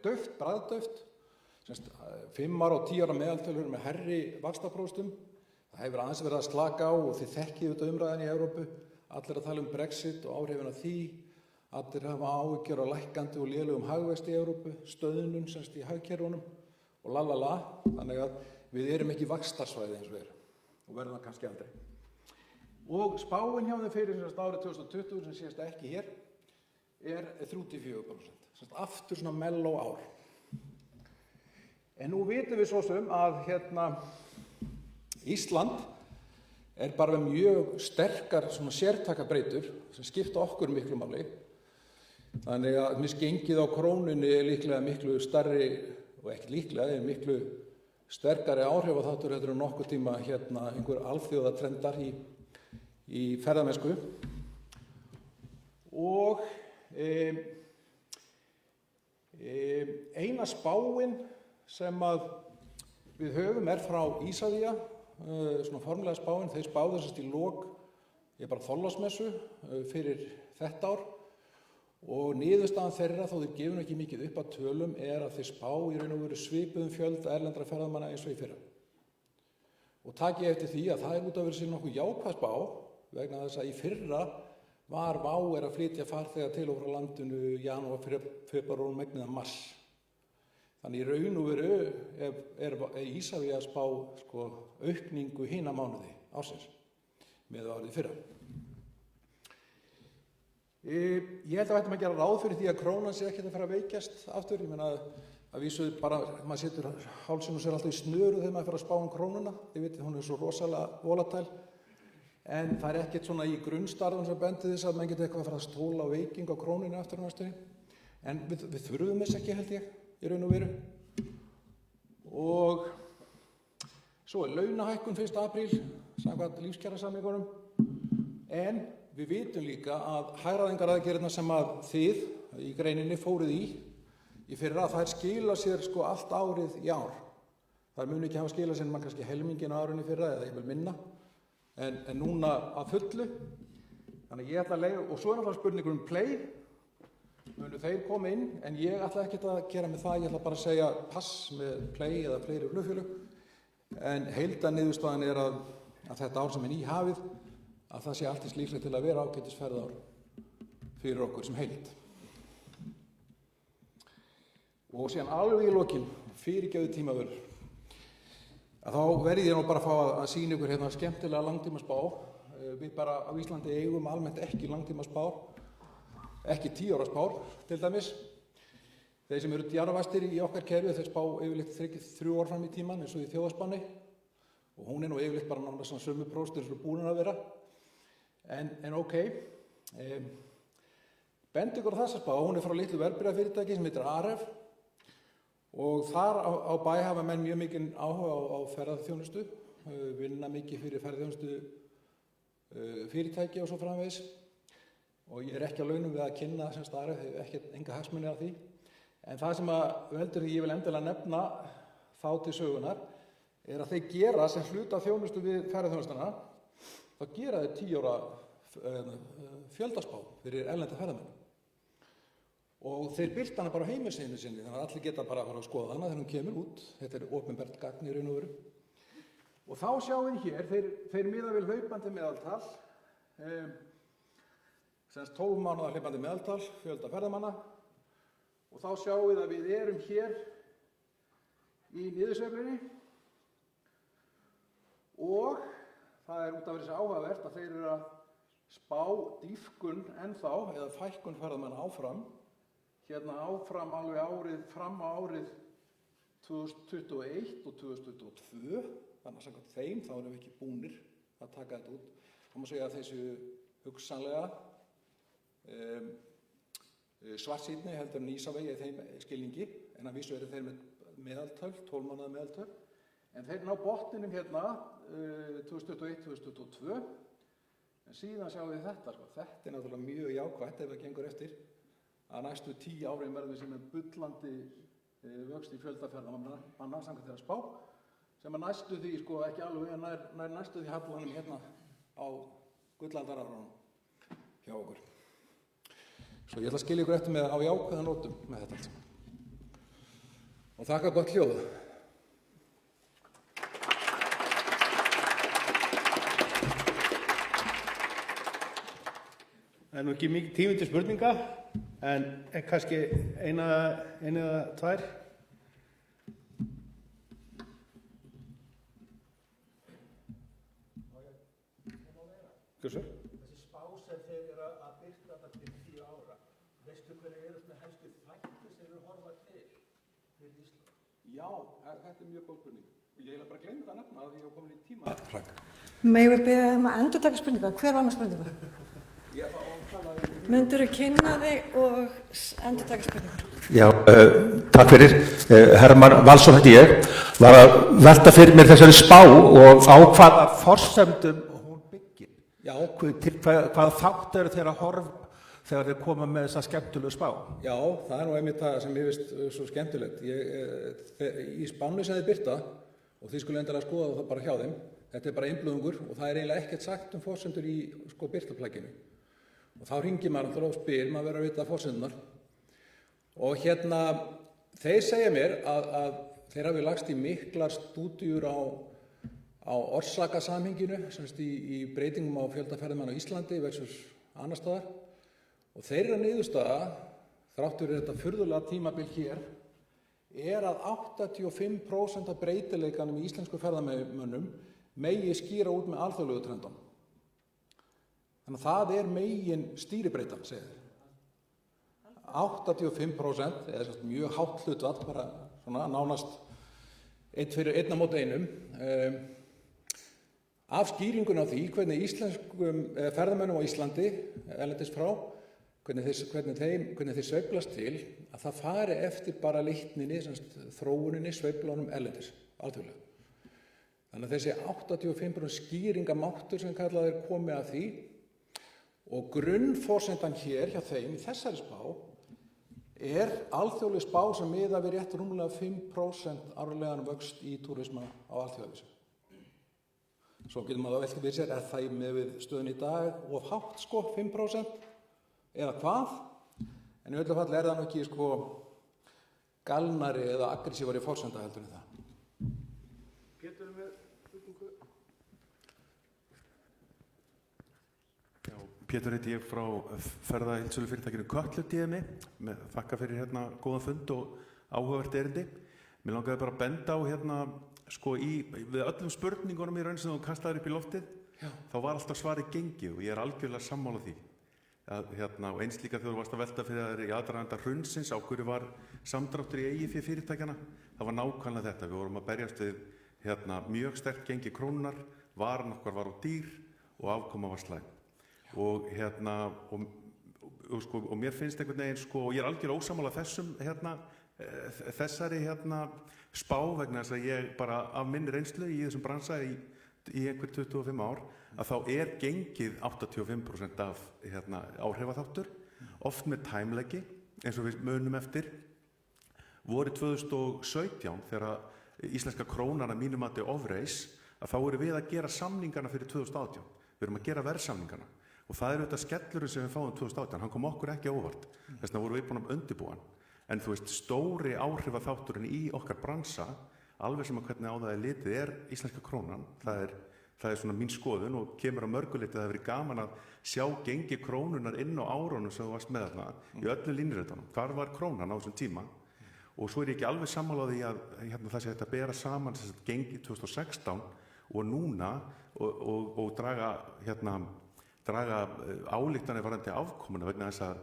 Speaker 2: dauft, bragðdauft, 5 ára og 10 ára meðaltölur með hærri vaxtapróstum. Það hefur aðeins verið að slaka á og þið þekkið þetta umræðan í Evrópu. Allir að tala Brexit og áhrifin af því. Allir hafa áhyggjur á lækkandi og lélugum hagvexti í Evrópu, stöðnun í hagkerfunum og lalala. Þannig að við erum ekki vaxtarsvæði eins og og verðum það kannski aldrei. Og spáin hjá þeim fyrir árið 2020 sem sést ekki hér er 3-4%. Aftur svona melló ár. En nú vitum við svo sem að Ísland er bara með mjög sterkar svona sértakabreytur sem skipta okkur miklu máli. Þannig að misgengið á krónunni er líklega miklu stærri og ekki líklega, er miklu sterkari áhrif á þáttur heldur en nokkuð tíma einhver alþjóðatrendar í ferðamennsku. Og Eina spáin sem að við höfum frá Ísavía, svona formulega spáin, þeir spáðu þessast í lok, bara Þorláksmessu fyrir þetta ár og niðurstaðan þeirra, þó þeir gefur ekki mikið upp að tölum, að þeir spá í raun og veru svipuðum fjölda erlendra ferðamanna eins og í fyrra. Og taki eftir því að það út af verið sér nokkuð jákvæð spá vegna þess að í fyrra var WOW að flytja farþega til og frá landinu janúar, febrúar og megniða mars. Þannig í raun og veru Ísavía að spá aukningu hina mánuði ársins með árið fyrra. Ég held að við ættum að gera ráð fyrir því að krónan sé ekki að fara að veikjast aftur. Ég meina að vísu bara, maður setur hálsinn og sér alltaf í snöru þegar maður fer að spá krónuna. Þið vitið, hún svo rosalega volatæl. En það ekkert svona í grunnstarfum sem bendir þess að menn geti eitthvað að fara að stóla á veiking á krónunni aftur á næstunni. En við þurfum þess ekki, held ég, í raun og veru. Og svo launahækkun 1. apríl, samkvæmt lífskjarasamningunum. En við vitum líka að hagræðingaraðgerðirnar sem að þið í greininni fóruð í fyrra, þær skila sér allt árið í ár. Þær munu ekki hafa skilað sér mann kannski helmingin á árinu fyrra eða jafnvel minna, en núna að fullu. Þannig ég ætla að leiða, og svo náttúrulega spurningur Play, munu þeir koma inn, en ég ætla ekkert að gera með það, ég ætla bara að segja pass með Play eða fleiri flugfélög, en heildarniðurstaðan að þetta ár sem nýhafið, að það sé allt líklegt til að vera ágætis ferðaár fyrir okkur sem heild. Og síðan alveg í lokin, fyrirgefðu tímavörur, að þá verði ég nú bara að fá að sýna ykkur hérna skemmtilega langtímaspá. Við bara á Íslandi eigum almennt ekki langtímaspár, ekki 10 ára spár til dæmis. Þeir sem eru djarfastir í okkar kerfi, þeir spá yfirleitt 3 ár fram í tíman eins og í þjóðhagsspánni og hún nú yfirleitt bara nánast svona sömu próstur eins og búin að vera. En ok, bendi ykkur á þessa spá, hún frá litlu verðbréfafyrirtæki sem heitir Aref og þar á bæ hafa menn mjög mikinn áhuga á ferðaþjónustu, vinna mikið fyrir ferðaþjónustu fyrirtæki og svo framvegis og ég ekki á launum við að kynna sem Aref, enga hagsmuni af því. En það sem að veldur því ég vil endilega nefna þá til sögunar að þeir gera sem hluta þjónustu við ferðaþjónustuna, þá gera þeir 10 ára fjöldaspá fyrir erlenda ferðamenn. Og þeir birta hana bara á heimasíðunni sinni, þannig að allir geta bara að fara að skoða hana þegar hún kemur út. Þetta opinbert gagn í raun og veru. Og þá sjáum við hér, þeir miða við hlaupandi meðaltal, semst 12 mánaða hlaupandi meðaltal, fjölda ferðamanna. Og þá sjáum við að við erum hér í niðursveiflunni og það út af þessi áhugavert að þeir eru að spá dýpkun ennþá eða fækkun ferðamanna áfram, hérna áfram alveg fram á árið 2021 og 2022, þannig að samkvæmt þeim þá erum við ekki búnir að taka þetta út. Það má segja að þessu hugsanlega svartsýnni heldur en Ísavía í þeim skilningi, en að vísu eru þeir með meðaltöl, 12 mánaða meðaltöl, en þeir ná botninum hérna 2021-2022, en síðan sjáum við þetta, þetta náttúrulega mjög jákvætt ef það gengur eftir, að næstu 10 árin verðum við sem bullandi vöxt í fjöldaferðamanna samkvæmt þeirra spá, sem að næstu því, ekki alveg, en nær næstu því hallanum hérna á gullaldarárunum hjá okkur. Svo ég ætla að skilja ykkur eftir með á jákvæða nótum með þetta allt saman. Og þakka gott hljóð.
Speaker 1: Það nú ekki mikið tími til spurninga, en kannski eina eða tvær. Þessi
Speaker 3: spá sem þeir eru að birta þetta til 10 ára, veistu hvernig eru svona helstu þættir sem eru horfa til fyrir Ísland?
Speaker 2: Já, þetta mjög góð spurning. Og ég bara gleymi það að nefna að ég hef komin í tíma.
Speaker 4: Megum við biðja að endurtaka spurninga? Hver var með spurninga? Myndirðu kynna þig og endurtaka spurningar?
Speaker 3: Já, takk fyrir. Hermann Valsson heiti ég. Var að velta fyrir mér þessari spá og á hvaða forsendum hún byggir. Já, til hvaða þátt eru þeir að
Speaker 5: þegar þeir koma með þessa skemmtilegu spá.
Speaker 2: Já, það nú einmitt það sem ég veist svo skemmtilegt. Í spánni sem þeir birta, og þið skulle endilega skoða það bara hjá þeim, þetta bara innblöðungur og það eiginlega ekkert sagt forsendur í birtaplagginu. Og þá hringir maður og spyr, maður verður að vita forsendunar. Og þeir segja mér að þeir hafi lagst í miklar stúdíur á orsakasamhenginu, semst í breytingum á fjölda ferðamanna á Íslandi versus annars staðar. Og þeirra niðurstaða, þrátt fyrir þetta furðulega tímabil hér, að 85% af breytileikanum í íslensku ferðamönnum megi skýra út með alþjóðlegu trendunum. Þannig að það megin stýribreytan, segir þeir. 85%, eða mjög hátt hlutfall, bara svona nánast einn fyrir einn á móti einum, af skýringun á því hvernig íslenskum ferðamönnum á Íslandi, erlendis frá, hvernig þeir sveiflast til að það fari eftir bara litninni, þróuninni, sveiflunum erlendis, alþjóðlega. Þannig að þessi 85% skýringamáttur sem kallaðir komi að því og grunnforsendan hér hjá þeim í þessari spá alþjóðleg spá sem miðar við rétt rúmlega 5% árlegan vöxt í túrisma á alþjóðavísu. Svo getur maður að velta fyrir sér, það með við stöðun í dag of hátt 5%? Eða hvað? En í öllu falli það nú ekki galnari eða aggressívari forsenda heldur en það.
Speaker 1: Getur við spurningu?
Speaker 6: Já, Pétur heiti ég frá ferðaheildsölufyrirtækinu Kötlu DMI. Þakka fyrir góðan fund og áhugavert erindi. Mér langaði bara að benda á við öllum spurningunum í raun sem þú kastaðir upp í loftið, þá var alltaf svarið gengið og ég algjörlega sammála því. Og eins líka þegar þú varst að velta fyrir þér í aðdraganda hrunsins á hverju var samdráttur í eigið fyrir fyrirtækjana, það var nákvæmlega þetta. Við vorum að berjast við mjög sterkt gengi krónunnar, varan okkar var á dýr og afkoma var slæm. Og mér finnst einhvern veginn og ég algjörlega ósammála þessari spá vegna þess að ég bara af minni reynslu í þessum bransa í einhver 25 ár að þá gengið 85% af áhrifaþáttur, oft með tæmleiki, eins og við munum eftir. Vorið 2017, þegar íslenska krónan að mínum mati ofreis, að þá erum við að gera samningana fyrir 2018. Við erum að gera verðsamningana. Og það auðvitað skellurinn sem við fáum 2018, hann kom okkur ekki á óvart. Þess vegna vorum við búin að undirbúa hann. En þú veist, stóri áhrifaþátturinn í okkar bransa, alveg sem að hvernig á það litið íslenska krónan, það svona mín skoðun og kemur að mörguleiti að það hefur verið gaman að sjá gengi krónunar inn á árunum sem þú varst með þarna í öllum línuritunum. Hvar var krónan á þessum tíma? Og svo ég ekki alveg sammála því að það sé þetta bera saman gengi 2016 og núna og draga ályktanir varðandi afkomuna vegna þess að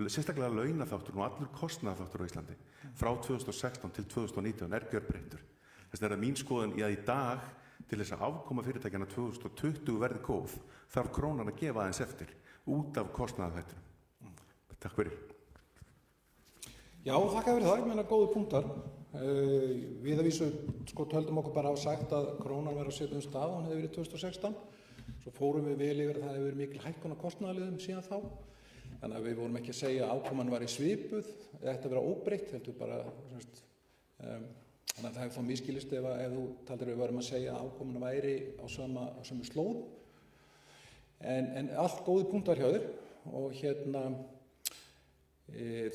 Speaker 6: sérstaklega launaþátturinn og allur kostnaðarþáttur á Íslandi frá 2016 til 2019 gjörbreyttur. Þess vegna mín skoðun í dag til þess að afkoma fyrirtækjana 2020 verði góð, þarf krónan að gefa aðeins eftir út af kostnaðarþættinum. Takk fyrir.
Speaker 2: Já, þakka fyrir það, ég meina góði punktar. Við að vísu töldum okkur bara að hafa sagt að krónan verði á svipuðum stað, hún hefði verið 2016. Svo fórum við vel yfir að það hefði verið mikil hækkun á kostnaðarliðum síðan þá. Þannig að við vorum ekki að segja að afkoman væri svipuð, eða ætti að vera óbreytt, heldur bara þannig að það hefur þá misskilist ef þú taldir við varum að segja að afkoman væri á sömu slóð. En allt góði punktar hjá þér og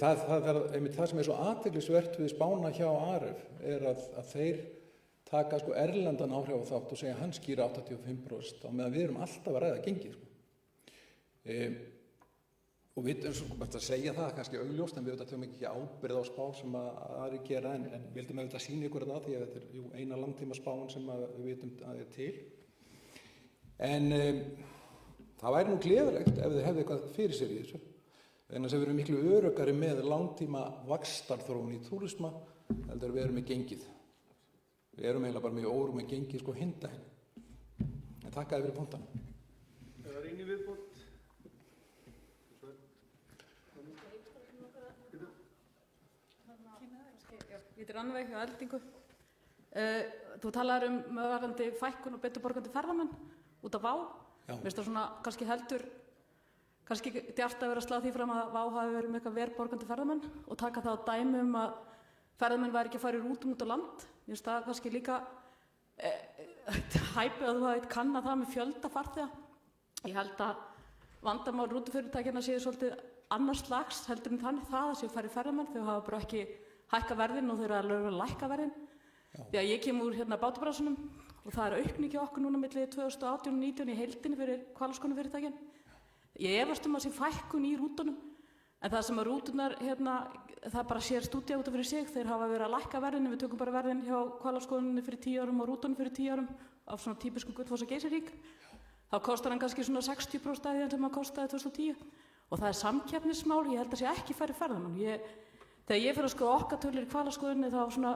Speaker 2: það sem svo athyglisvert við spána hjá Arif að þeir taka erlendan áhrifaþátt og segja hann skýra 85% á meðan við erum alltaf að ræða gengið. Og við erum að segja það kannski augljóst en við tökum ekki ábyrgð á spá sem aðrir gera en vildum að sýna ykkur það því að þetta eina langtíma spáin sem við vitum að til. En það væri nú gleðilegt ef þið hefðu eitthvað fyrir sér í þessu. En þess að við erum miklu öruggari með langtíma vaxtarþróun í túrisma heldur við erum með gengið. Við erum eiginlega bara mjög órum með gengið hindaginn. En þakka þér fyrir punktan.
Speaker 1: Það er eini viðbót.
Speaker 7: Ég heitir Rannveig hjá Eldingu. Þú talaðir varðandi fækkun og betur borgandi ferðamenn út af Vá. Mér finnst það svona kannski heldur kannski djarft að vera að slá því fram að WOW hafi verið með eitthvað verðborgandi ferðamenn og taka það á dæmi að ferðamenn væri ekki að fara í rútum út á land. Mér finnst það kannski líka hæpið að þú hafið kannað það með fjölda farþega. Ég held að vandamál rútufyrirtækjanna séu svolítið annars slags heldur en þannig það að séu færri ferðamenn. Þau hafa bara ekki hækka verðin og þau eru að lækka verðin. Því að ég kem úr bátubransunum og það er aukning hjá okkur núna milli 2018 og 2019 í heildinni fyrir hvalaskoðunarfyrirtækin. Ég efast að sé fækkun í rútunum, en það sem að rútunar, það bara sér stúdía út af fyrir sig, þeir hafa verið að lækka verðin, við tökum bara verðin hjá hvalaskoðuninni fyrir 10 árum og rútunum fyrir 10 árum af svona típiskum Gullfoss og Geysirík. Þá kostar hann kannski svona 60% af því sem hann kostaði 2010 og það er samkeppnismál, ég held að sé ekki færri ferðamenn. Þegar ég fer að skoða okkar tölur í hvalaskoðuninni þá svona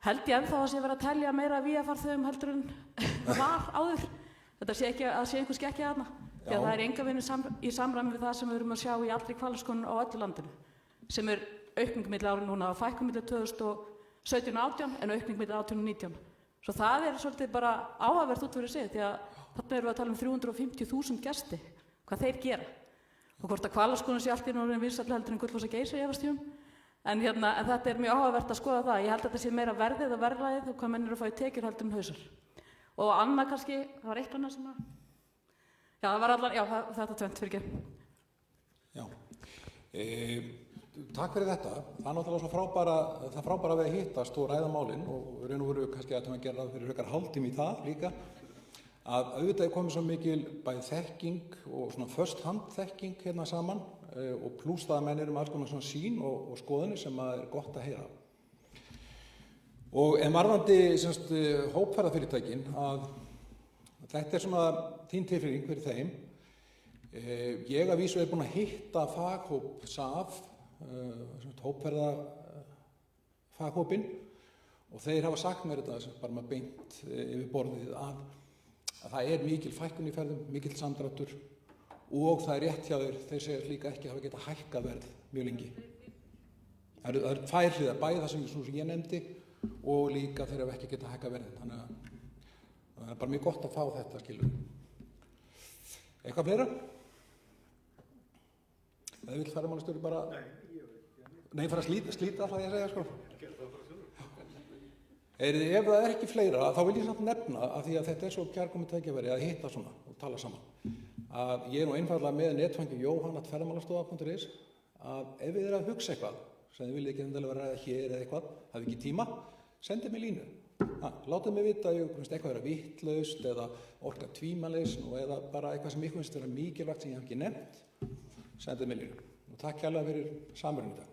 Speaker 7: held ég ennþá að sé verið að telja meira víafarþegum heldur en var áður. Þetta sé einhver skekki þarna. Því að það er enga veginn í samræmi við það sem við erum að sjá í allri hvalaskoðun á öllu landinu, sem er aukning milli árin núna og fækkun milli 2017 og 2018 en aukning milli 2018 og 2019. Svo það er svolítið bara áhugavert út fyrir sig því að þarna erum við að tala um 350.000 gesti, hvað þeir gera. Og hvort að hvalaskoðun sé allt í núna vinsælli heldur en Gullfoss og Geysir efast ég en þetta er mjög áhugavert að skoða það. Ég held að þetta sé meira verðið og verðlagið og hvað menn eru að fá í tekjur heldur en hausar. Og annað kannski, það var eitt annað sem að Já, það var allan, já, þetta tvennt fyrir ekki.
Speaker 2: Já, takk fyrir þetta. Það er náttúrulega svo frábæra við að hittast og ræða málin og raun og veru kannski að gera það fyrir hökar hálftími í það líka. Að auðvitað er komið svo mikil bæði þekking og svona first hand þekking hérna saman og pluss það að menn eru með alls konar svona sín og skoðanir sem er gott að heyra. Og en varðandi hópferðafyrirtækin að þetta er svona þín tilfinning fyrir þeim. Ég að vísu búinn að hitta faghóp SAF, hópferðafaghópinn og þeir hafa sagt mér þetta bara með beint yfir borðið að það er mikil fækkun í ferðum, mikil samdráttur og það er rétt hjá þeir segja líka ekki hafa getað hækkað verð mjög lengi. Það er tvær hliðar, bæði það sem ég nefndi og líka þeir hafa ekki getað hækkað verðin. Þannig að það er bara mjög gott að fá þetta, skilur. Eitthvað fleira? Eða vill ferðamálastjóri bara... Nei, fara að slíta það ég segja, sko. Ef það er ekki fleira, þá vil ég samt nefna að því að þetta er svo kærkomið tækifæri að hitta svona og tala saman. Að ég er nú einfaldlega með netfangi johan@ferðamálastofa.is að ef við erum að hugsa eitthvað sem þið viljið ekki endilega vera að ræða hér eða eitthvað, hafi ekki tíma, sendið mér línu. Látið mig vita ef eitthvað er vitlaust eða orka tvímælis eða bara eitthvað sem ykkur finnst vera mikilvægt sem ég hef ekki nefnt, sendið mér línu. Og takk kærlega fyrir samverðinu í dag.